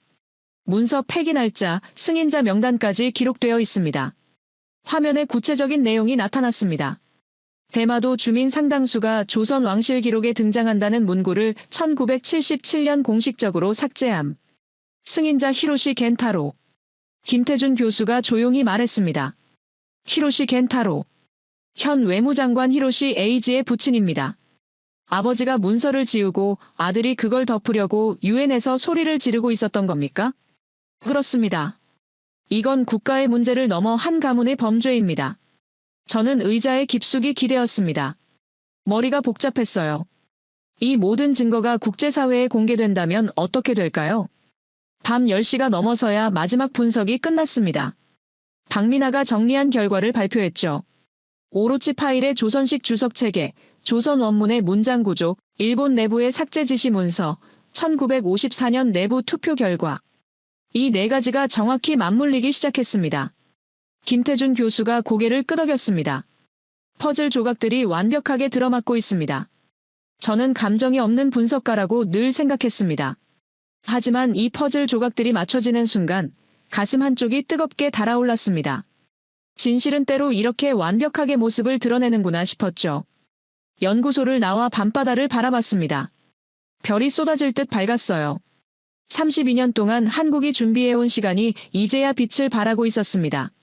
문서 폐기 날짜, 승인자 명단까지 기록되어 있습니다. 화면에 구체적인 내용이 나타났습니다. 대마도 주민 상당수가 조선 왕실 기록에 등장한다는 문구를 1977년 공식적으로 삭제함. 승인자 히로시 겐타로. 김태준 교수가 조용히 말했습니다. 히로시 겐타로. 현 외무장관 히로시 에이지의 부친입니다. 아버지가 문서를 지우고 아들이 그걸 덮으려고 유엔에서 소리를 지르고 있었던 겁니까? 그렇습니다. 이건 국가의 문제를 넘어 한 가문의 범죄입니다. 저는 의자에 깊숙이 기대었습니다. 머리가 복잡했어요. 이 모든 증거가 국제사회에 공개된다면 어떻게 될까요? 밤 10시가 넘어서야 마지막 분석이 끝났습니다. 박민하가 정리한 결과를 발표했죠. 오로치 파일의 조선식 주석 체계, 조선 원문의 문장 구조, 일본 내부의 삭제 지시 문서, 1954년 내부 투표 결과. 이 네 가지가 정확히 맞물리기 시작했습니다. 김태준 교수가 고개를 끄덕였습니다. 퍼즐 조각들이 완벽하게 들어맞고 있습니다. 저는 감정이 없는 분석가라고 늘 생각했습니다. 하지만 이 퍼즐 조각들이 맞춰지는 순간 가슴 한쪽이 뜨겁게 달아올랐습니다. 진실은 때로 이렇게 완벽하게 모습을 드러내는구나 싶었죠. 연구소를 나와 밤바다를 바라봤습니다. 별이 쏟아질 듯 밝았어요. 32년 동안 한국이 준비해온 시간이 이제야 빛을 발하고 있었습니다.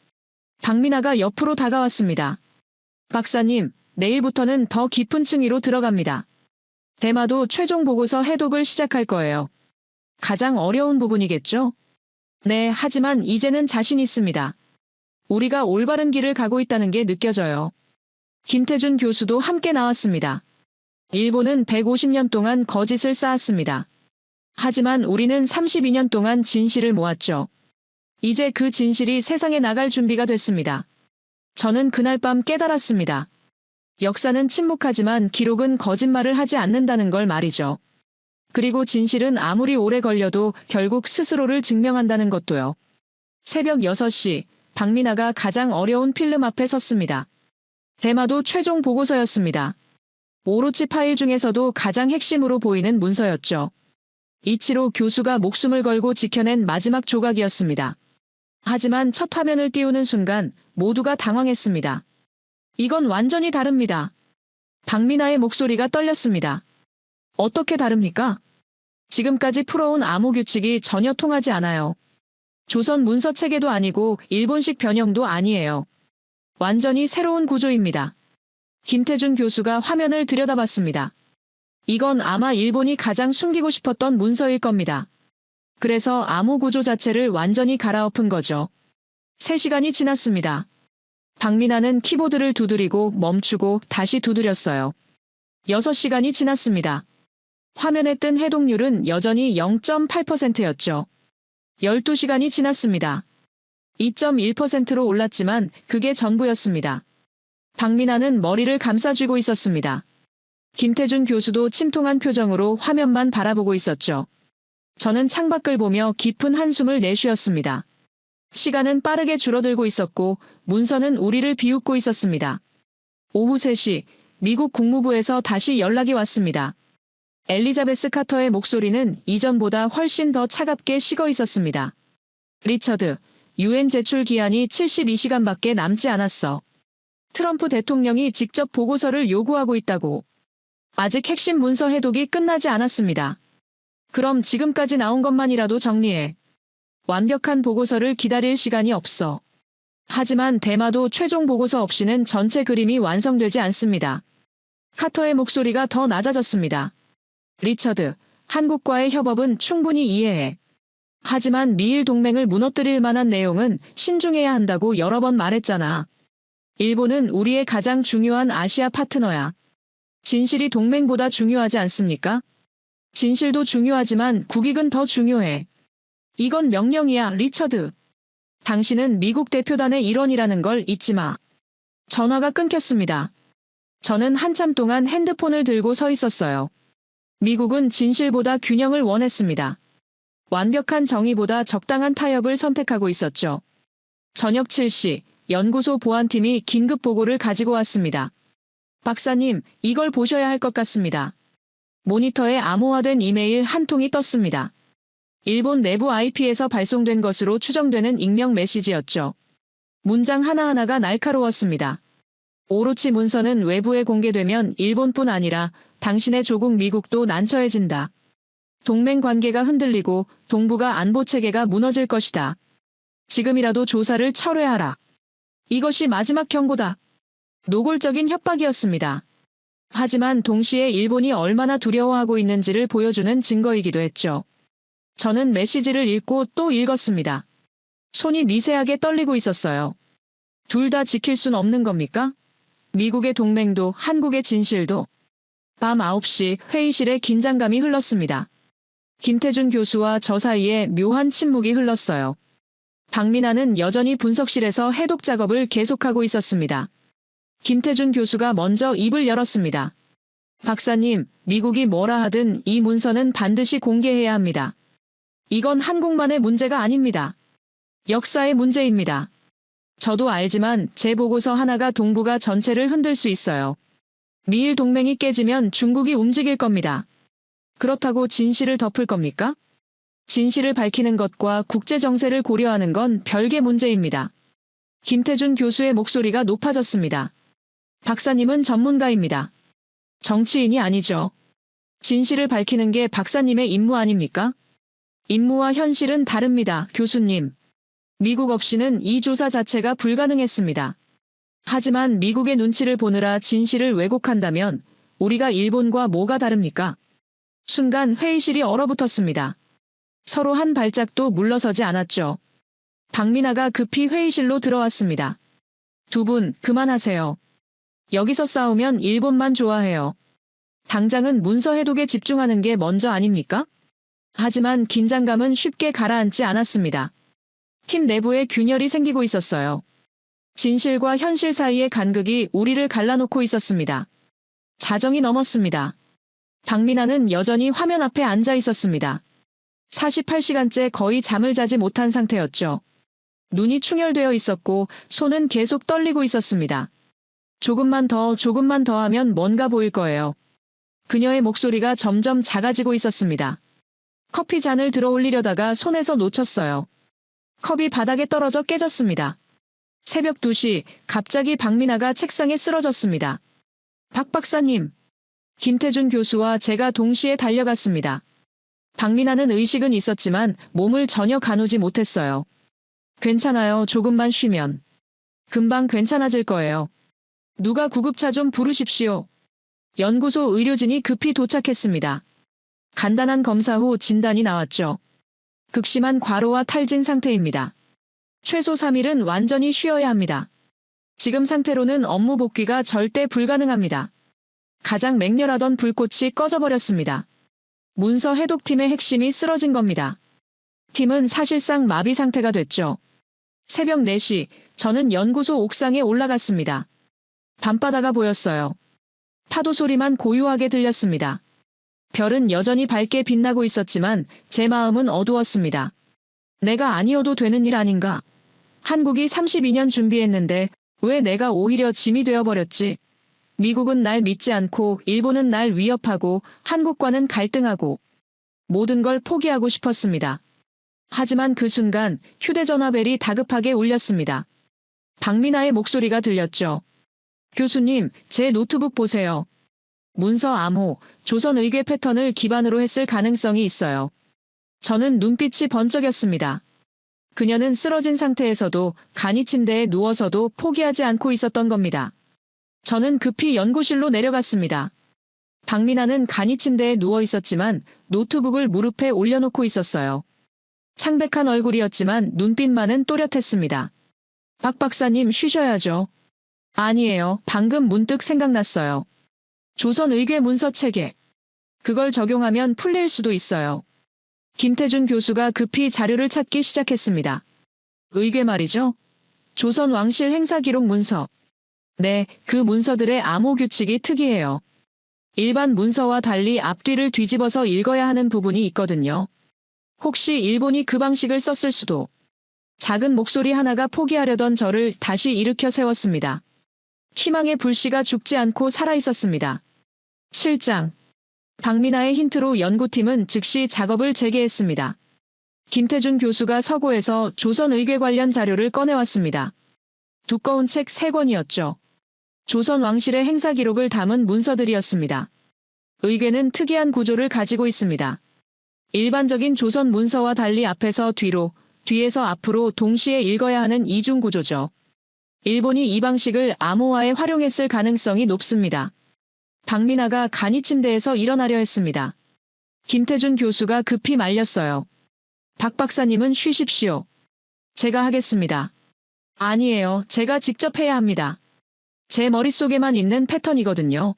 박민하가 옆으로 다가왔습니다. 박사님, 내일부터는 더 깊은 층위로 들어갑니다. 대마도 최종 보고서 해독을 시작할 거예요. 가장 어려운 부분이겠죠? 네, 하지만 이제는 자신 있습니다. 우리가 올바른 길을 가고 있다는 게 느껴져요. 김태준 교수도 함께 나왔습니다. 일본은 150년 동안 거짓을 쌓았습니다. 하지만 우리는 32년 동안 진실을 모았죠. 이제 그 진실이 세상에 나갈 준비가 됐습니다. 저는 그날 밤 깨달았습니다. 역사는 침묵하지만 기록은 거짓말을 하지 않는다는 걸 말이죠. 그리고 진실은 아무리 오래 걸려도 결국 스스로를 증명한다는 것도요. 새벽 6시, 박민하가 가장 어려운 필름 앞에 섰습니다. 대마도 최종 보고서였습니다. 오로치 파일 중에서도 가장 핵심으로 보이는 문서였죠. 이치로 교수가 목숨을 걸고 지켜낸 마지막 조각이었습니다. 하지만 첫 화면을 띄우는 순간 모두가 당황했습니다. 이건 완전히 다릅니다. 박민하의 목소리가 떨렸습니다. 어떻게 다릅니까? 지금까지 풀어온 암호 규칙이 전혀 통하지 않아요. 조선 문서 체계도 아니고 일본식 변형도 아니에요. 완전히 새로운 구조입니다. 김태준 교수가 화면을 들여다봤습니다. 이건 아마 일본이 가장 숨기고 싶었던 문서일 겁니다. 그래서 암호 구조 자체를 완전히 갈아엎은 거죠. 3시간이 지났습니다. 박민하는 키보드를 두드리고 멈추고 다시 두드렸어요. 6시간이 지났습니다. 화면에 뜬 해독률은 여전히 0.8%였죠. 12시간이 지났습니다. 2.1%로 올랐지만 그게 전부였습니다. 박민하는 머리를 감싸쥐고 있었습니다. 김태준 교수도 침통한 표정으로 화면만 바라보고 있었죠. 저는 창밖을 보며 깊은 한숨을 내쉬었습니다. 시간은 빠르게 줄어들고 있었고 문서는 우리를 비웃고 있었습니다. 오후 3시, 미국 국무부에서 다시 연락이 왔습니다. 엘리자베스 카터의 목소리는 이전보다 훨씬 더 차갑게 식어 있었습니다. 리처드, UN 제출 기한이 72시간밖에 남지 않았어. 트럼프 대통령이 직접 보고서를 요구하고 있다고. 아직 핵심 문서 해독이 끝나지 않았습니다. 그럼 지금까지 나온 것만이라도 정리해. 완벽한 보고서를 기다릴 시간이 없어. 하지만 대마도 최종 보고서 없이는 전체 그림이 완성되지 않습니다. 카터의 목소리가 더 낮아졌습니다. 리처드, 한국과의 협업은 충분히 이해해. 하지만 미일 동맹을 무너뜨릴 만한 내용은 신중해야 한다고 여러 번 말했잖아. 일본은 우리의 가장 중요한 아시아 파트너야. 진실이 동맹보다 중요하지 않습니까? 진실도 중요하지만 국익은 더 중요해. 이건 명령이야, 리처드. 당신은 미국 대표단의 일원이라는 걸 잊지 마. 전화가 끊겼습니다. 저는 한참 동안 핸드폰을 들고 서 있었어요. 미국은 진실보다 균형을 원했습니다. 완벽한 정의보다 적당한 타협을 선택하고 있었죠. 저녁 7시, 연구소 보안팀이 긴급 보고를 가지고 왔습니다. 박사님, 이걸 보셔야 할 것 같습니다. 모니터에 암호화된 이메일 한 통이 떴습니다. 일본 내부 IP에서 발송된 것으로 추정되는 익명 메시지였죠. 문장 하나하나가 날카로웠습니다. 오로치 문서는 외부에 공개되면 일본뿐 아니라 당신의 조국 미국도 난처해진다. 동맹 관계가 흔들리고 동북아 안보 체계가 무너질 것이다. 지금이라도 조사를 철회하라. 이것이 마지막 경고다. 노골적인 협박이었습니다. 하지만 동시에 일본이 얼마나 두려워하고 있는지를 보여주는 증거이기도 했죠. 저는 메시지를 읽고 또 읽었습니다. 손이 미세하게 떨리고 있었어요. 둘 다 지킬 순 없는 겁니까? 미국의 동맹도 한국의 진실도. 밤 9시 회의실에 긴장감이 흘렀습니다. 김태준 교수와 저 사이에 묘한 침묵이 흘렀어요. 박민아는 여전히 분석실에서 해독 작업을 계속하고 있었습니다. 김태준 교수가 먼저 입을 열었습니다. 박사님, 미국이 뭐라 하든 이 문서는 반드시 공개해야 합니다. 이건 한국만의 문제가 아닙니다. 역사의 문제입니다. 저도 알지만 제 보고서 하나가 동북아 전체를 흔들 수 있어요. 미일 동맹이 깨지면 중국이 움직일 겁니다. 그렇다고 진실을 덮을 겁니까? 진실을 밝히는 것과 국제 정세를 고려하는 건 별개 문제입니다. 김태준 교수의 목소리가 높아졌습니다. 박사님은 전문가입니다. 정치인이 아니죠. 진실을 밝히는 게 박사님의 임무 아닙니까? 임무와 현실은 다릅니다, 교수님. 미국 없이는 이 조사 자체가 불가능했습니다. 하지만 미국의 눈치를 보느라 진실을 왜곡한다면 우리가 일본과 뭐가 다릅니까? 순간 회의실이 얼어붙었습니다. 서로 한 발짝도 물러서지 않았죠. 박민아가 급히 회의실로 들어왔습니다. 두 분 그만하세요. 여기서 싸우면 일본만 좋아해요. 당장은 문서 해독에 집중하는 게 먼저 아닙니까? 하지만 긴장감은 쉽게 가라앉지 않았습니다. 팀 내부에 균열이 생기고 있었어요. 진실과 현실 사이의 간극이 우리를 갈라놓고 있었습니다. 자정이 넘었습니다. 박민아는 여전히 화면 앞에 앉아 있었습니다. 48시간째 거의 잠을 자지 못한 상태였죠. 눈이 충혈되어 있었고 손은 계속 떨리고 있었습니다. 조금만 더 하면 뭔가 보일 거예요. 그녀의 목소리가 점점 작아지고 있었습니다. 커피 잔을 들어 올리려다가 손에서 놓쳤어요. 컵이 바닥에 떨어져 깨졌습니다. 새벽 2시 갑자기 박민아가 책상에 쓰러졌습니다. 박 박사님. 김태준 교수와 제가 동시에 달려갔습니다. 박민아는 의식은 있었지만 몸을 전혀 가누지 못했어요. 괜찮아요. 조금만 쉬면. 금방 괜찮아질 거예요. 누가 구급차 좀 부르십시오. 연구소 의료진이 급히 도착했습니다. 간단한 검사 후 진단이 나왔죠. 극심한 과로와 탈진 상태입니다. 최소 3일은 완전히 쉬어야 합니다. 지금 상태로는 업무 복귀가 절대 불가능합니다. 가장 맹렬하던 불꽃이 꺼져버렸습니다. 문서 해독팀의 핵심이 쓰러진 겁니다. 팀은 사실상 마비 상태가 됐죠. 새벽 4시 저는 연구소 옥상에 올라갔습니다. 밤바다가 보였어요. 파도 소리만 고요하게 들렸습니다. 별은 여전히 밝게 빛나고 있었지만 제 마음은 어두웠습니다. 내가 아니어도 되는 일 아닌가? 한국이 32년 준비했는데 왜 내가 오히려 짐이 되어버렸지? 미국은 날 믿지 않고 일본은 날 위협하고 한국과는 갈등하고 모든 걸 포기하고 싶었습니다. 하지만 그 순간 휴대전화 벨이 다급하게 울렸습니다. 박민아의 목소리가 들렸죠. 교수님, 제 노트북 보세요. 문서 암호, 조선 의궤 패턴을 기반으로 했을 가능성이 있어요. 저는 눈빛이 번쩍였습니다. 그녀는 쓰러진 상태에서도 간이 침대에 누워서도 포기하지 않고 있었던 겁니다. 저는 급히 연구실로 내려갔습니다. 박민아는 간이 침대에 누워 있었지만 노트북을 무릎에 올려놓고 있었어요. 창백한 얼굴이었지만 눈빛만은 또렷했습니다. 박 박사님 쉬셔야죠. 아니에요. 방금 문득 생각났어요. 조선 의궤 문서 체계. 그걸 적용하면 풀릴 수도 있어요. 김태준 교수가 급히 자료를 찾기 시작했습니다. 의궤 말이죠? 조선 왕실 행사 기록 문서. 네, 그 문서들의 암호 규칙이 특이해요. 일반 문서와 달리 앞뒤를 뒤집어서 읽어야 하는 부분이 있거든요. 혹시 일본이 그 방식을 썼을 수도. 작은 목소리 하나가 포기하려던 저를 다시 일으켜 세웠습니다. 희망의 불씨가 죽지 않고 살아있었습니다. 7장. 박민아의 힌트로 연구팀은 즉시 작업을 재개했습니다. 김태준 교수가 서고에서 조선 의궤 관련 자료를 꺼내왔습니다. 두꺼운 책 3권이었죠. 조선 왕실의 행사 기록을 담은 문서들이었습니다. 의궤는 특이한 구조를 가지고 있습니다. 일반적인 조선 문서와 달리 앞에서 뒤로, 뒤에서 앞으로 동시에 읽어야 하는 이중 구조죠. 일본이 이 방식을 암호화에 활용했을 가능성이 높습니다. 박민아가 간이 침대에서 일어나려 했습니다. 김태준 교수가 급히 말렸어요. 박 박사님은 쉬십시오. 제가 하겠습니다. 아니에요. 제가 직접 해야 합니다. 제 머릿속에만 있는 패턴이거든요.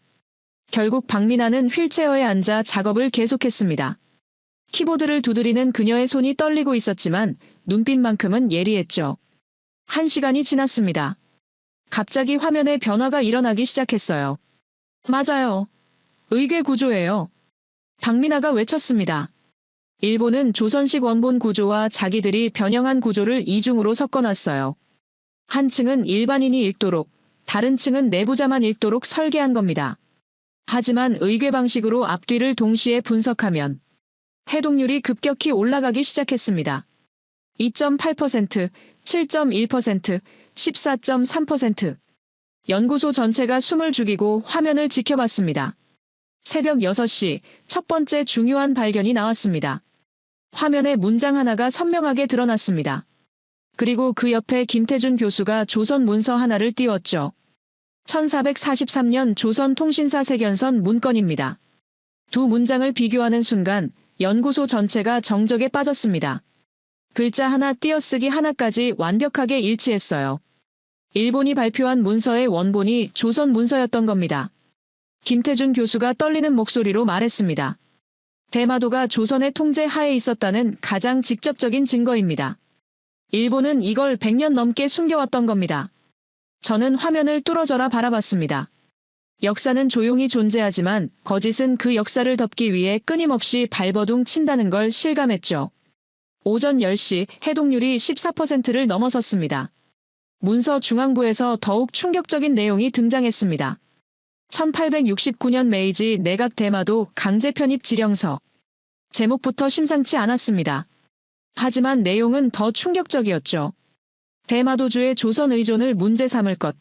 결국 박민아는 휠체어에 앉아 작업을 계속했습니다. 키보드를 두드리는 그녀의 손이 떨리고 있었지만 눈빛만큼은 예리했죠. 1시간이 지났습니다. 갑자기 화면에 변화가 일어나기 시작했어요. 맞아요. 의궤 구조예요. 박민아가 외쳤습니다. 일본은 조선식 원본 구조와 자기들이 변형한 구조를 이중으로 섞어놨어요. 한 층은 일반인이 읽도록, 다른 층은 내부자만 읽도록 설계한 겁니다. 하지만 의궤 방식으로 앞뒤를 동시에 분석하면 해독률이 급격히 올라가기 시작했습니다. 2.8%, 7.1%, 14.3%. 연구소 전체가 숨을 죽이고 화면을 지켜봤습니다. 새벽 6시 첫 번째 중요한 발견이 나왔습니다. 화면에 문장 하나가 선명하게 드러났습니다. 그리고 그 옆에 김태준 교수가 조선 문서 하나를 띄웠죠. 1443년 조선통신사 세견선 문건입니다. 두 문장을 비교하는 순간 연구소 전체가 정적에 빠졌습니다. 글자 하나 띄어쓰기 하나까지 완벽하게 일치했어요. 일본이 발표한 문서의 원본이 조선 문서였던 겁니다. 김태준 교수가 떨리는 목소리로 말했습니다. 대마도가 조선의 통제 하에 있었다는 가장 직접적인 증거입니다. 일본은 이걸 100년 넘게 숨겨왔던 겁니다. 저는 화면을 뚫어져라 바라봤습니다. 역사는 조용히 존재하지만 거짓은 그 역사를 덮기 위해 끊임없이 발버둥 친다는 걸 실감했죠. 오전 10시 해독률이 14%를 넘어섰습니다. 문서 중앙부에서 더욱 충격적인 내용이 등장했습니다. 1869년 메이지 내각 대마도 강제 편입 지령서. 제목부터 심상치 않았습니다. 하지만 내용은 더 충격적이었죠. 대마도주의 조선 의존을 문제 삼을 것.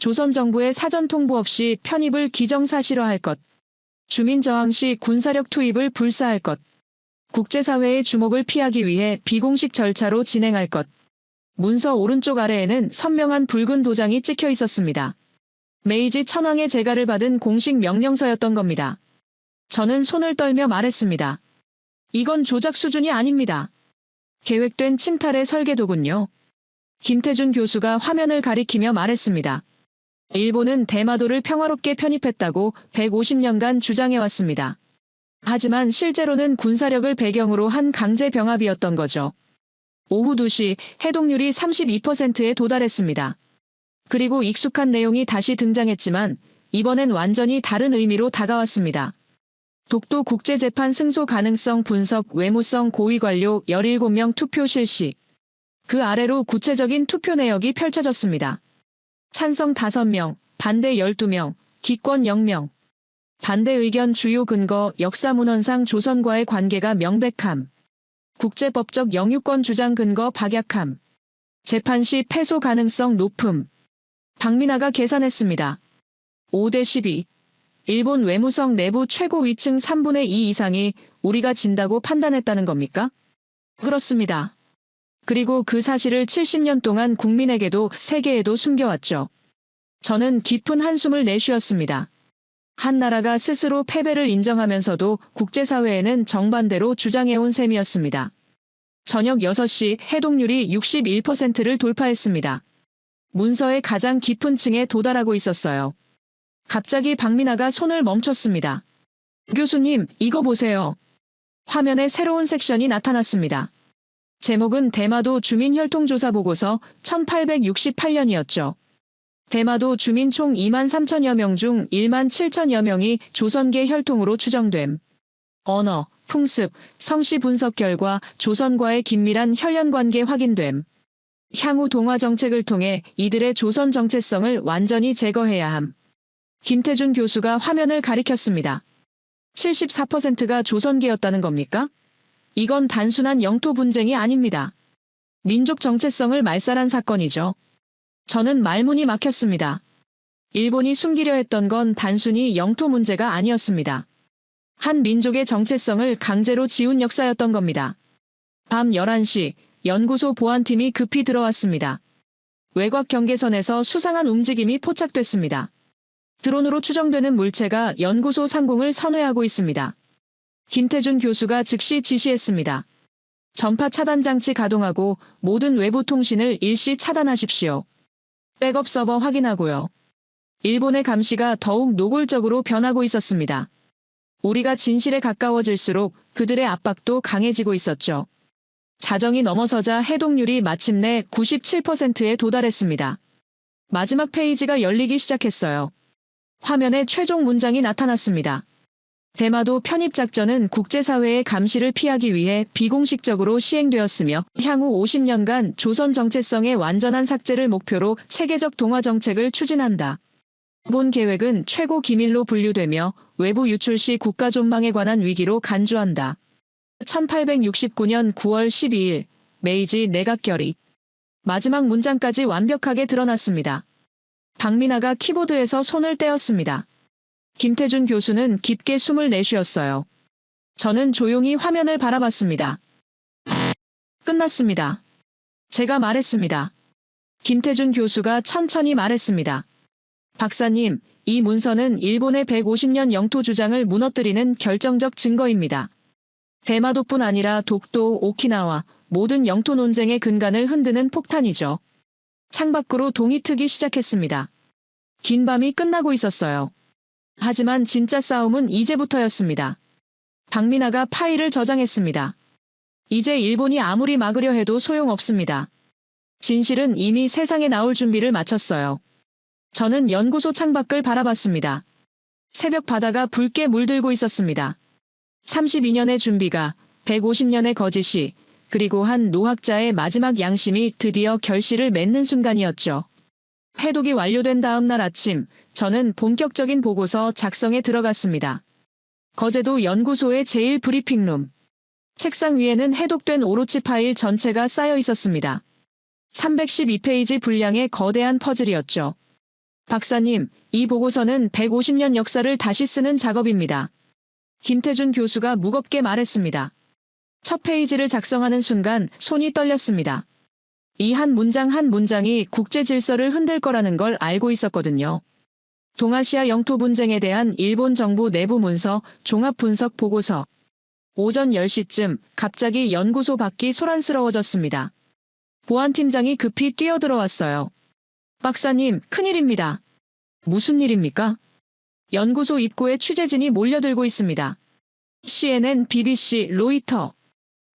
조선 정부의 사전 통보 없이 편입을 기정사실화할 것. 주민 저항 시 군사력 투입을 불사할 것. 국제사회의 주목을 피하기 위해 비공식 절차로 진행할 것. 문서 오른쪽 아래에는 선명한 붉은 도장이 찍혀 있었습니다. 메이지 천황의 재가를 받은 공식 명령서였던 겁니다. 저는 손을 떨며 말했습니다. 이건 조작 수준이 아닙니다. 계획된 침탈의 설계도군요. 김태준 교수가 화면을 가리키며 말했습니다. 일본은 대마도를 평화롭게 편입했다고 150년간 주장해왔습니다. 하지만 실제로는 군사력을 배경으로 한 강제 병합이었던 거죠. 오후 2시 해독률이 32%에 도달했습니다. 그리고 익숙한 내용이 다시 등장했지만 이번엔 완전히 다른 의미로 다가왔습니다. 독도 국제재판 승소 가능성 분석 외무성 고위관료 17명 투표 실시. 그 아래로 구체적인 투표 내역이 펼쳐졌습니다. 찬성 5명, 반대 12명, 기권 0명. 반대 의견 주요 근거 역사문헌상 조선과의 관계가 명백함. 국제법적 영유권 주장 근거 박약함. 재판 시 패소 가능성 높음. 박민아가 계산했습니다. 5대 12. 일본 외무성 내부 최고 위층 3분의 2 이상이 우리가 진다고 판단했다는 겁니까? 그렇습니다. 그리고 그 사실을 70년 동안 국민에게도 세계에도 숨겨왔죠. 저는 깊은 한숨을 내쉬었습니다. 한 나라가 스스로 패배를 인정하면서도 국제사회에는 정반대로 주장해온 셈이었습니다. 저녁 6시 해독률이 61%를 돌파했습니다. 문서의 가장 깊은 층에 도달하고 있었어요. 갑자기 박민아가 손을 멈췄습니다. 교수님, 이거 보세요. 화면에 새로운 섹션이 나타났습니다. 제목은 대마도 주민혈통조사 보고서 1868년이었죠. 대마도 주민 총 2만 3천여 명 중 1만 7천여 명이 조선계 혈통으로 추정됨. 언어, 풍습, 성씨 분석 결과 조선과의 긴밀한 혈연관계 확인됨. 향후 동화 정책을 통해 이들의 조선 정체성을 완전히 제거해야 함. 김태준 교수가 화면을 가리켰습니다. 74%가 조선계였다는 겁니까? 이건 단순한 영토 분쟁이 아닙니다. 민족 정체성을 말살한 사건이죠. 저는 말문이 막혔습니다. 일본이 숨기려 했던 건 단순히 영토 문제가 아니었습니다. 한 민족의 정체성을 강제로 지운 역사였던 겁니다. 밤 11시 연구소 보안팀이 급히 들어왔습니다. 외곽 경계선에서 수상한 움직임이 포착됐습니다. 드론으로 추정되는 물체가 연구소 상공을 선회하고 있습니다. 김태준 교수가 즉시 지시했습니다. 전파 차단 장치 가동하고 모든 외부 통신을 일시 차단하십시오. 백업 서버 확인하고요. 일본의 감시가 더욱 노골적으로 변하고 있었습니다. 우리가 진실에 가까워질수록 그들의 압박도 강해지고 있었죠. 자정이 넘어서자 해독률이 마침내 97%에 도달했습니다. 마지막 페이지가 열리기 시작했어요. 화면에 최종 문장이 나타났습니다. 대마도 편입작전은 국제사회의 감시를 피하기 위해 비공식적으로 시행되었으며 향후 50년간 조선 정체성의 완전한 삭제를 목표로 체계적 동화 정책을 추진한다. 본 계획은 최고 기밀로 분류되며 외부 유출 시 국가 존망에 관한 위기로 간주한다. 1869년 9월 12일 메이지 내각 결의. 마지막 문장까지 완벽하게 드러났습니다. 박민아가 키보드에서 손을 떼었습니다. 김태준 교수는 깊게 숨을 내쉬었어요. 저는 조용히 화면을 바라봤습니다. 끝났습니다. 제가 말했습니다. 김태준 교수가 천천히 말했습니다. 박사님, 이 문서는 일본의 150년 영토 주장을 무너뜨리는 결정적 증거입니다. 대마도뿐 아니라 독도, 오키나와 모든 영토 논쟁의 근간을 흔드는 폭탄이죠. 창밖으로 동이 트기 시작했습니다. 긴 밤이 끝나고 있었어요. 하지만 진짜 싸움은 이제부터였습니다. 박민아가 파일을 저장했습니다. 이제 일본이 아무리 막으려 해도 소용없습니다. 진실은 이미 세상에 나올 준비를 마쳤어요. 저는 연구소 창밖을 바라봤습니다. 새벽 바다가 붉게 물들고 있었습니다. 32년의 준비가 150년의 거짓이 그리고 한 노학자의 마지막 양심이 드디어 결실을 맺는 순간이었죠. 해독이 완료된 다음 날 아침, 저는 본격적인 보고서 작성에 들어갔습니다. 거제도 연구소의 제1브리핑룸. 책상 위에는 해독된 오로치 파일 전체가 쌓여 있었습니다. 312페이지 분량의 거대한 퍼즐이었죠. 박사님, 이 보고서는 150년 역사를 다시 쓰는 작업입니다. 김태준 교수가 무겁게 말했습니다. 첫 페이지를 작성하는 순간 손이 떨렸습니다. 이 한 문장 한 문장이 국제 질서를 흔들 거라는 걸 알고 있었거든요. 동아시아 영토 분쟁에 대한 일본 정부 내부 문서 종합 분석 보고서. 오전 10시쯤 갑자기 연구소 밖이 소란스러워졌습니다. 보안팀장이 급히 뛰어들어왔어요. 박사님, 큰일입니다. 무슨 일입니까? 연구소 입구에 취재진이 몰려들고 있습니다. CNN, BBC, 로이터,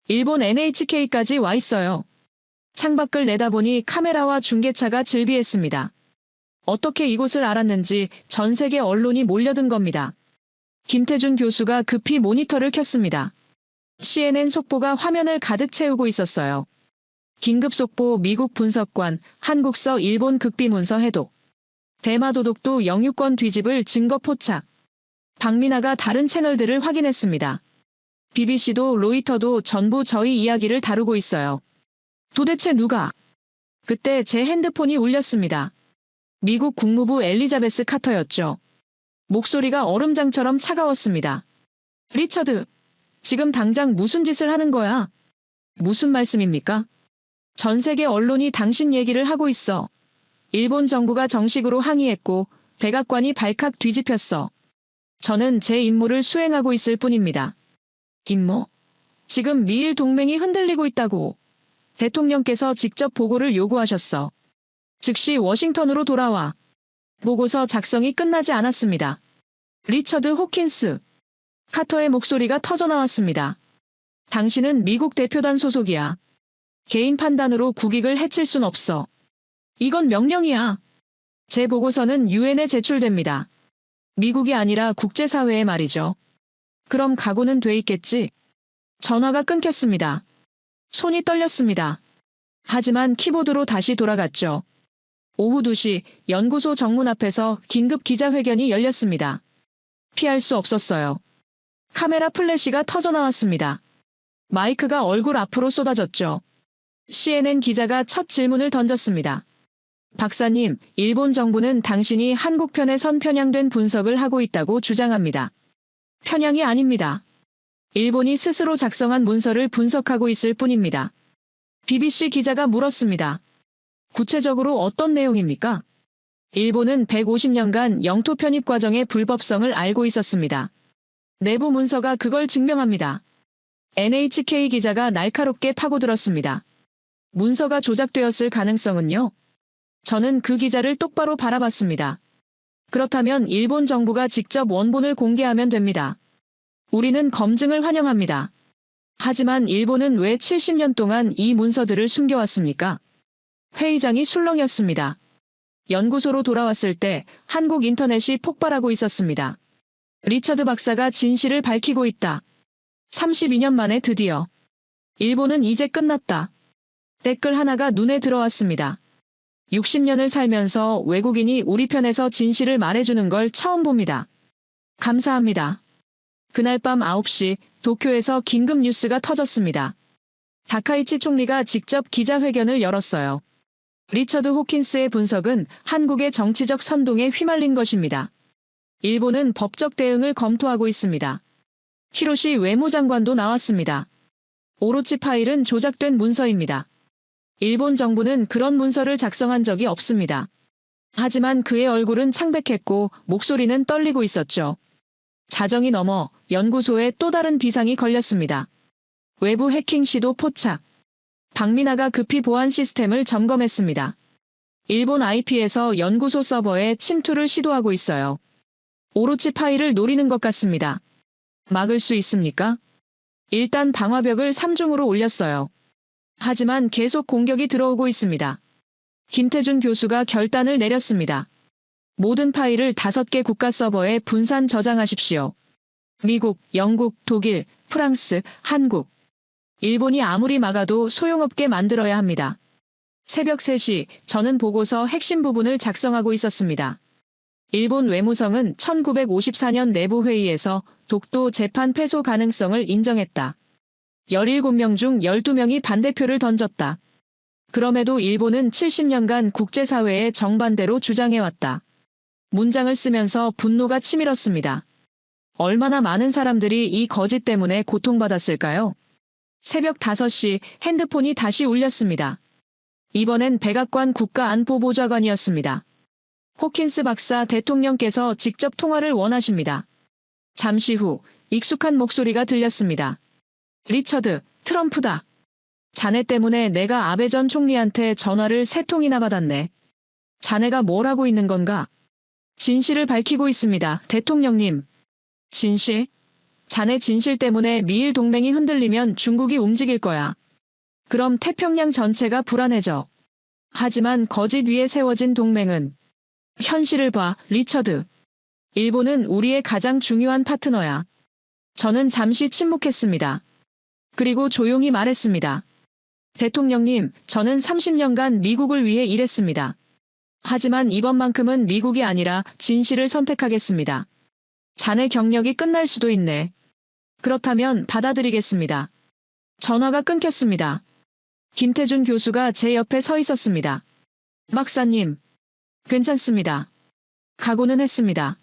일본 NHK까지 와 있어요. 창밖을 내다보니 카메라와 중계차가 즐비했습니다. 어떻게 이곳을 알았는지 전 세계 언론이 몰려든 겁니다. 김태준 교수가 급히 모니터를 켰습니다. CNN 속보가 화면을 가득 채우고 있었어요. 긴급 속보 미국 분석관, 한국서 일본 극비문서 해독. 대마도독도 영유권 뒤집을 증거 포착. 박민아가 다른 채널들을 확인했습니다. BBC도 로이터도 전부 저희 이야기를 다루고 있어요. 도대체 누가? 그때 제 핸드폰이 울렸습니다. 미국 국무부 엘리자베스 카터였죠. 목소리가 얼음장처럼 차가웠습니다. 리처드, 지금 당장 무슨 짓을 하는 거야? 무슨 말씀입니까? 전 세계 언론이 당신 얘기를 하고 있어. 일본 정부가 정식으로 항의했고 백악관이 발칵 뒤집혔어. 저는 제 임무를 수행하고 있을 뿐입니다. 임무? 지금 미일 동맹이 흔들리고 있다고. 대통령께서 직접 보고를 요구하셨어. 즉시 워싱턴으로 돌아와. 보고서 작성이 끝나지 않았습니다. 리처드 호킨스. 카터의 목소리가 터져나왔습니다. 당신은 미국 대표단 소속이야. 개인 판단으로 국익을 해칠 순 없어. 이건 명령이야. 제 보고서는 유엔에 제출됩니다. 미국이 아니라 국제사회에 말이죠. 그럼 각오는 돼 있겠지? 전화가 끊겼습니다. 손이 떨렸습니다. 하지만 키보드로 다시 돌아갔죠. 오후 2시 연구소 정문 앞에서 긴급 기자회견이 열렸습니다. 피할 수 없었어요. 카메라 플래시가 터져나왔습니다. 마이크가 얼굴 앞으로 쏟아졌죠. CNN 기자가 첫 질문을 던졌습니다. 박사님, 일본 정부는 당신이 한국 편에 선 편향된 분석을 하고 있다고 주장합니다. 편향이 아닙니다. 일본이 스스로 작성한 문서를 분석하고 있을 뿐입니다. BBC 기자가 물었습니다. 구체적으로 어떤 내용입니까? 일본은 150년간 영토 편입 과정의 불법성을 알고 있었습니다. 내부 문서가 그걸 증명합니다. NHK 기자가 날카롭게 파고들었습니다. 문서가 조작되었을 가능성은요? 저는 그 기자를 똑바로 바라봤습니다. 그렇다면 일본 정부가 직접 원본을 공개하면 됩니다. 우리는 검증을 환영합니다. 하지만 일본은 왜 70년 동안 이 문서들을 숨겨왔습니까? 회의장이 술렁였습니다. 연구소로 돌아왔을 때 한국 인터넷이 폭발하고 있었습니다. 리처드 박사가 진실을 밝히고 있다. 32년 만에 드디어. 일본은 이제 끝났다. 댓글 하나가 눈에 들어왔습니다. 60년을 살면서 외국인이 우리 편에서 진실을 말해주는 걸 처음 봅니다. 감사합니다. 그날 밤 9시 도쿄에서 긴급 뉴스가 터졌습니다. 다카이치 총리가 직접 기자회견을 열었어요. 리처드 호킨스의 분석은 한국의 정치적 선동에 휘말린 것입니다. 일본은 법적 대응을 검토하고 있습니다. 히로시 외무장관도 나왔습니다. 오로치 파일은 조작된 문서입니다. 일본 정부는 그런 문서를 작성한 적이 없습니다. 하지만 그의 얼굴은 창백했고 목소리는 떨리고 있었죠. 자정이 넘어 연구소에 또 다른 비상이 걸렸습니다. 외부 해킹 시도 포착. 박민아가 급히 보안 시스템을 점검했습니다. 일본 IP에서 연구소 서버에 침투를 시도하고 있어요. 오로치 파일을 노리는 것 같습니다. 막을 수 있습니까? 일단 방화벽을 3중으로 올렸어요. 하지만 계속 공격이 들어오고 있습니다. 김태준 교수가 결단을 내렸습니다. 모든 파일을 5개 국가 서버에 분산 저장하십시오. 미국, 영국, 독일, 프랑스, 한국. 일본이 아무리 막아도 소용없게 만들어야 합니다. 새벽 3시 저는 보고서 핵심 부분을 작성하고 있었습니다. 일본 외무성은 1954년 내부회의에서 독도 재판 패소 가능성을 인정했다. 17명 중 12명이 반대표를 던졌다. 그럼에도 일본은 70년간 국제사회에 정반대로 주장해왔다. 문장을 쓰면서 분노가 치밀었습니다. 얼마나 많은 사람들이 이 거짓 때문에 고통받았을까요? 새벽 5시 핸드폰이 다시 울렸습니다. 이번엔 백악관 국가안보보좌관이었습니다. 호킨스 박사 대통령께서 직접 통화를 원하십니다. 잠시 후 익숙한 목소리가 들렸습니다. 리처드, 트럼프다. 자네 때문에 내가 아베 전 총리한테 전화를 3통이나 받았네. 자네가 뭘 하고 있는 건가? 진실을 밝히고 있습니다, 대통령님. 진실? 자네 진실 때문에 미일 동맹이 흔들리면 중국이 움직일 거야. 그럼 태평양 전체가 불안해져. 하지만 거짓 위에 세워진 동맹은 현실을 봐, 리처드. 일본은 우리의 가장 중요한 파트너야. 저는 잠시 침묵했습니다. 그리고 조용히 말했습니다. 대통령님, 저는 30년간 미국을 위해 일했습니다. 하지만 이번만큼은 미국이 아니라 진실을 선택하겠습니다. 자네 경력이 끝날 수도 있네. 그렇다면 받아들이겠습니다. 전화가 끊겼습니다. 김태준 교수가 제 옆에 서 있었습니다. 박사님, 괜찮습니다. 각오는 했습니다.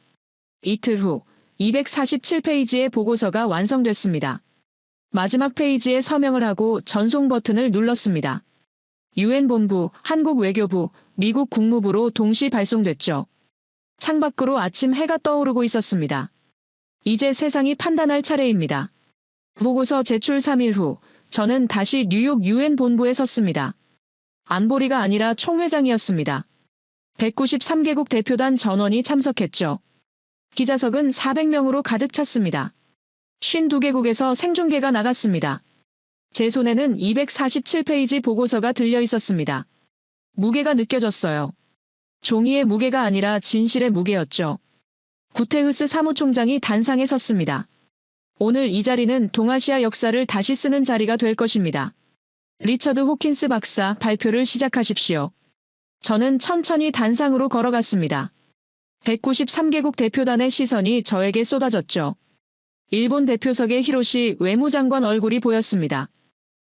이틀 후 247페이지의 보고서가 완성됐습니다. 마지막 페이지에 서명을 하고 전송 버튼을 눌렀습니다. UN 본부, 한국 외교부, 미국 국무부로 동시 발송됐죠. 창밖으로 아침 해가 떠오르고 있었습니다. 이제 세상이 판단할 차례입니다. 보고서 제출 3일 후 저는 다시 뉴욕 UN 본부에 섰습니다. 안보리가 아니라 총회장이었습니다. 193개국 대표단 전원이 참석했죠. 기자석은 400명으로 가득 찼습니다. 52개국에서 생중계가 나갔습니다. 제 손에는 247페이지 보고서가 들려 있었습니다. 무게가 느껴졌어요. 종이의 무게가 아니라 진실의 무게였죠. 구테흐스 사무총장이 단상에 섰습니다. 오늘 이 자리는 동아시아 역사를 다시 쓰는 자리가 될 것입니다. 리처드 호킨스 박사, 발표를 시작하십시오. 저는 천천히 단상으로 걸어갔습니다. 193개국 대표단의 시선이 저에게 쏟아졌죠. 일본 대표석에 히로시 외무장관 얼굴이 보였습니다.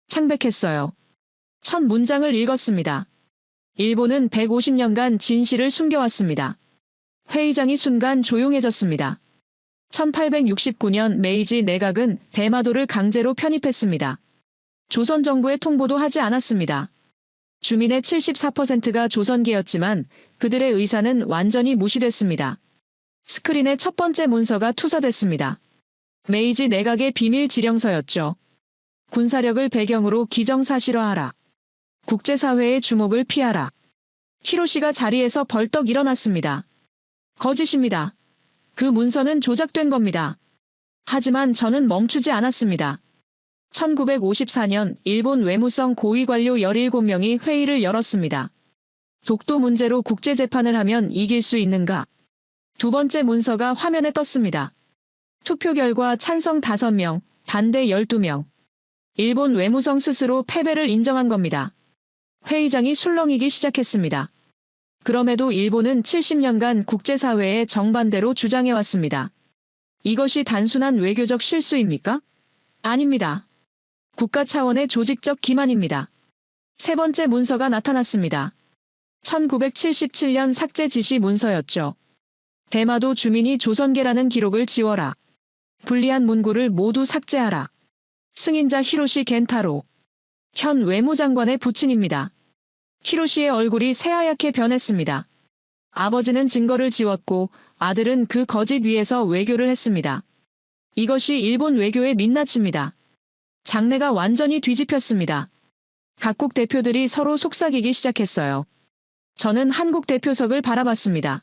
창백했어요. 첫 문장을 읽었습니다. 일본은 150년간 진실을 숨겨왔습니다. 회의장이 순간 조용해졌습니다. 1869년 메이지 내각은 대마도를 강제로 편입했습니다. 조선 정부에 통보도 하지 않았습니다. 주민의 74%가 조선계였지만 그들의 의사는 완전히 무시됐습니다. 스크린의 첫 번째 문서가 투서됐습니다. 메이지 내각의 비밀 지령서였죠. 군사력을 배경으로 기정사실화하라. 국제사회의 주목을 피하라. 히로시가 자리에서 벌떡 일어났습니다. 거짓입니다. 그 문서는 조작된 겁니다. 하지만 저는 멈추지 않았습니다. 1954년 일본 외무성 고위 관료 17명이 회의를 열었습니다. 독도 문제로 국제재판을 하면 이길 수 있는가? 두 번째 문서가 화면에 떴습니다. 투표 결과 찬성 5명, 반대 12명. 일본 외무성 스스로 패배를 인정한 겁니다. 회의장이 술렁이기 시작했습니다. 그럼에도 일본은 70년간 국제사회에 정반대로 주장해왔습니다. 이것이 단순한 외교적 실수입니까? 아닙니다. 국가 차원의 조직적 기만입니다. 세 번째 문서가 나타났습니다. 1977년 삭제 지시 문서였죠. 대마도 주민이 조선계라는 기록을 지워라. 불리한 문구를 모두 삭제하라. 승인자 히로시 겐타로. 현 외무장관의 부친입니다. 히로시의 얼굴이 새하얗게 변했습니다. 아버지는 증거를 지웠고 아들은 그 거짓 위에서 외교를 했습니다. 이것이 일본 외교의 민낯입니다. 장내가 완전히 뒤집혔습니다. 각국 대표들이 서로 속삭이기 시작했어요. 저는 한국 대표석을 바라봤습니다.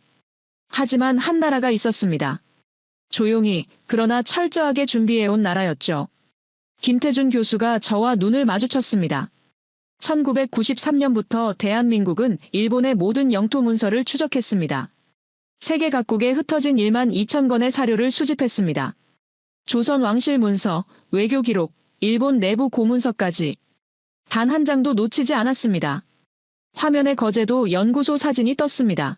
하지만 한 나라가 있었습니다. 조용히 그러나 철저하게 준비해온 나라였죠. 김태준 교수가 저와 눈을 마주쳤습니다. 1993년부터 대한민국은 일본의 모든 영토 문서를 추적했습니다. 세계 각국에 흩어진 1만 2천 건의 사료를 수집했습니다. 조선 왕실 문서, 외교 기록, 일본 내부 고문서까지 단 한 장도 놓치지 않았습니다. 화면에 거제도 연구소 사진이 떴습니다.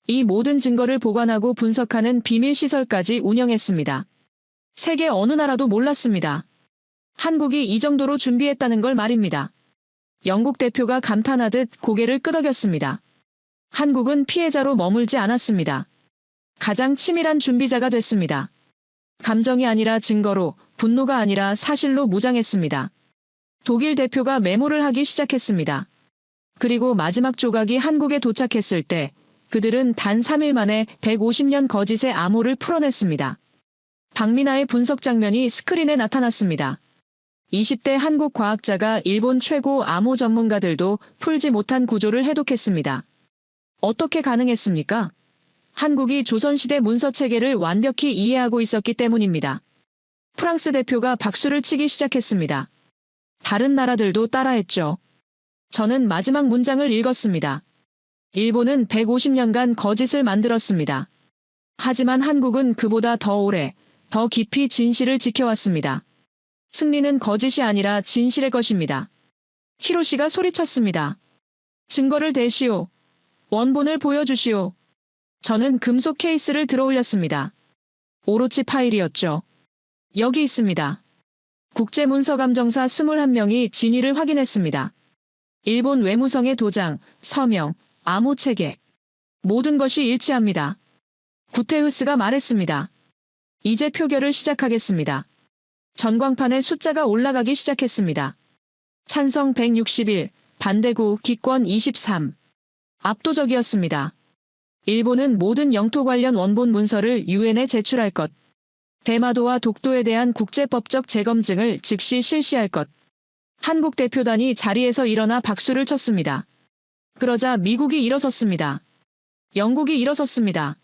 이 모든 증거를 보관하고 분석하는 비밀 시설까지 운영했습니다. 세계 어느 나라도 몰랐습니다. 한국이 이 정도로 준비했다는 걸 말입니다. 영국 대표가 감탄하듯 고개를 끄덕였습니다. 한국은 피해자로 머물지 않았습니다. 가장 치밀한 준비자가 됐습니다. 감정이 아니라 증거로, 분노가 아니라 사실로 무장했습니다. 독일 대표가 메모를 하기 시작했습니다. 그리고 마지막 조각이 한국에 도착했을 때 그들은 단 3일 만에 150년 거짓의 암호를 풀어냈습니다. 박민아의 분석 장면이 스크린에 나타났습니다. 20대 한국 과학자가 일본 최고 암호 전문가들도 풀지 못한 구조를 해독했습니다. 어떻게 가능했습니까? 한국이 조선시대 문서 체계를 완벽히 이해하고 있었기 때문입니다. 프랑스 대표가 박수를 치기 시작했습니다. 다른 나라들도 따라했죠. 저는 마지막 문장을 읽었습니다. 일본은 150년간 거짓을 만들었습니다. 하지만 한국은 그보다 더 오래, 더 깊이 진실을 지켜왔습니다. 승리는 거짓이 아니라 진실의 것입니다. 히로시가 소리쳤습니다. 증거를 대시오. 원본을 보여주시오. 저는 금속 케이스를 들어올렸습니다. 오로치 파일이었죠. 여기 있습니다. 국제문서감정사 21명이 진위를 확인했습니다. 일본 외무성의 도장, 서명, 암호체계. 모든 것이 일치합니다. 구테우스가 말했습니다. 이제 표결을 시작하겠습니다. 전광판에 숫자가 올라가기 시작했습니다. 찬성 161, 반대구 기권 23. 압도적이었습니다. 일본은 모든 영토 관련 원본 문서를 유엔에 제출할 것. 대마도와 독도에 대한 국제법적 재검증을 즉시 실시할 것. 한국 대표단이 자리에서 일어나 박수를 쳤습니다. 그러자 미국이 일어섰습니다. 영국이 일어섰습니다.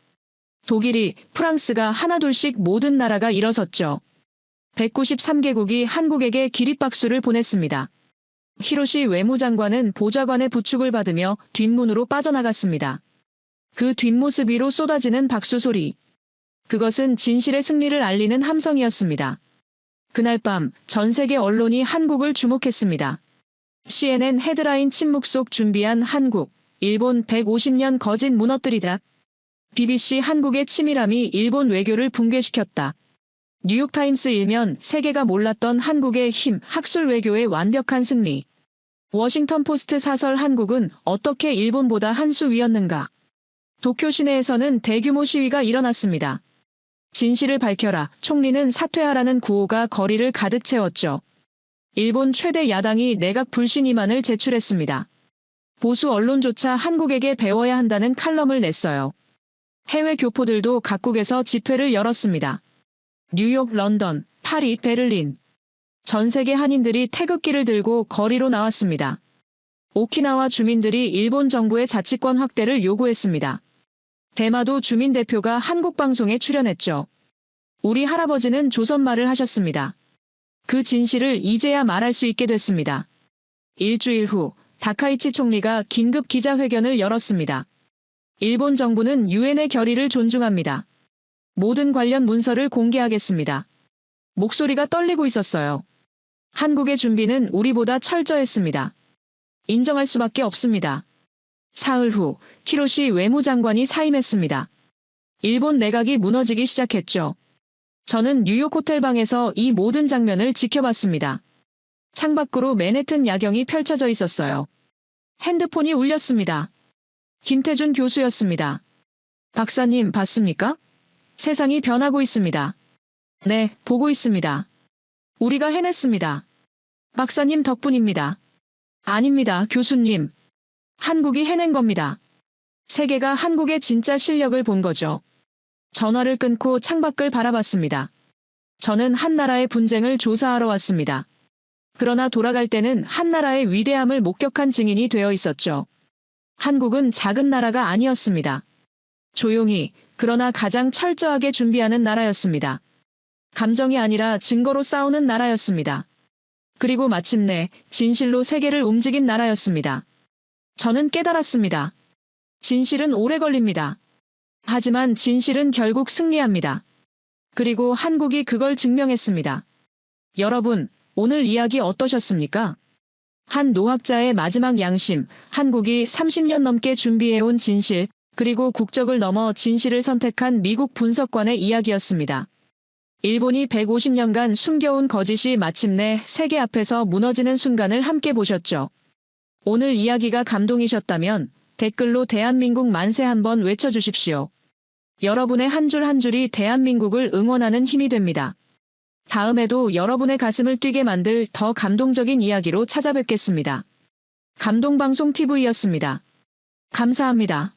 독일이, 프랑스가 하나둘씩 모든 나라가 일어섰죠. 193개국이 한국에게 기립박수를 보냈습니다. 히로시 외무장관은 보좌관의 부축을 받으며 뒷문으로 빠져나갔습니다. 그 뒷모습 위로 쏟아지는 박수 소리. 그것은 진실의 승리를 알리는 함성이었습니다. 그날 밤 전 세계 언론이 한국을 주목했습니다. CNN 헤드라인 침묵 속 준비한 한국, 일본 150년 거짓 무너뜨리다. BBC 한국의 치밀함이 일본 외교를 붕괴시켰다. 뉴욕타임스 일면 세계가 몰랐던 한국의 힘, 학술 외교의 완벽한 승리. 워싱턴 포스트 사설 한국은 어떻게 일본보다 한 수 위였는가. 도쿄 시내에서는 대규모 시위가 일어났습니다. 진실을 밝혀라, 총리는 사퇴하라는 구호가 거리를 가득 채웠죠. 일본 최대 야당이 내각 불신임안을 제출했습니다. 보수 언론조차 한국에게 배워야 한다는 칼럼을 냈어요. 해외 교포들도 각국에서 집회를 열었습니다. 뉴욕, 런던, 파리, 베를린. 전 세계 한인들이 태극기를 들고 거리로 나왔습니다. 오키나와 주민들이 일본 정부의 자치권 확대를 요구했습니다. 대마도 주민 대표가 한국 방송에 출연했죠. 우리 할아버지는 조선말을 하셨습니다. 그 진실을 이제야 말할 수 있게 됐습니다. 일주일 후 다카이치 총리가 긴급 기자회견을 열었습니다. 일본 정부는 유엔의 결의를 존중합니다. 모든 관련 문서를 공개하겠습니다. 목소리가 떨리고 있었어요. 한국의 준비는 우리보다 철저했습니다. 인정할 수밖에 없습니다. 사흘 후 히로시 외무장관이 사임했습니다. 일본 내각이 무너지기 시작했죠. 저는 뉴욕 호텔방에서 이 모든 장면을 지켜봤습니다. 창밖으로 맨해튼 야경이 펼쳐져 있었어요. 핸드폰이 울렸습니다. 김태준 교수였습니다. 박사님 봤습니까? 세상이 변하고 있습니다. 네, 보고 있습니다. 우리가 해냈습니다. 박사님 덕분입니다. 아닙니다, 교수님. 한국이 해낸 겁니다. 세계가 한국의 진짜 실력을 본 거죠. 전화를 끊고 창밖을 바라봤습니다. 저는 한나라의 분쟁을 조사하러 왔습니다. 그러나 돌아갈 때는 한나라의 위대함을 목격한 증인이 되어 있었죠. 한국은 작은 나라가 아니었습니다. 조용히, 그러나 가장 철저하게 준비하는 나라였습니다. 감정이 아니라 증거로 싸우는 나라였습니다. 그리고 마침내 진실로 세계를 움직인 나라였습니다. 저는 깨달았습니다. 진실은 오래 걸립니다. 하지만 진실은 결국 승리합니다. 그리고 한국이 그걸 증명했습니다. 여러분, 오늘 이야기 어떠셨습니까? 한 노학자의 마지막 양심, 한국이 30년 넘게 준비해온 진실, 그리고 국적을 넘어 진실을 선택한 미국 분석관의 이야기였습니다. 일본이 150년간 숨겨온 거짓이 마침내 세계 앞에서 무너지는 순간을 함께 보셨죠. 오늘 이야기가 감동이셨다면 댓글로 대한민국 만세 한번 외쳐주십시오. 여러분의 한 줄 한 줄이 대한민국을 응원하는 힘이 됩니다. 다음에도 여러분의 가슴을 뛰게 만들 더 감동적인 이야기로 찾아뵙겠습니다. 감동방송 TV였습니다. 감사합니다.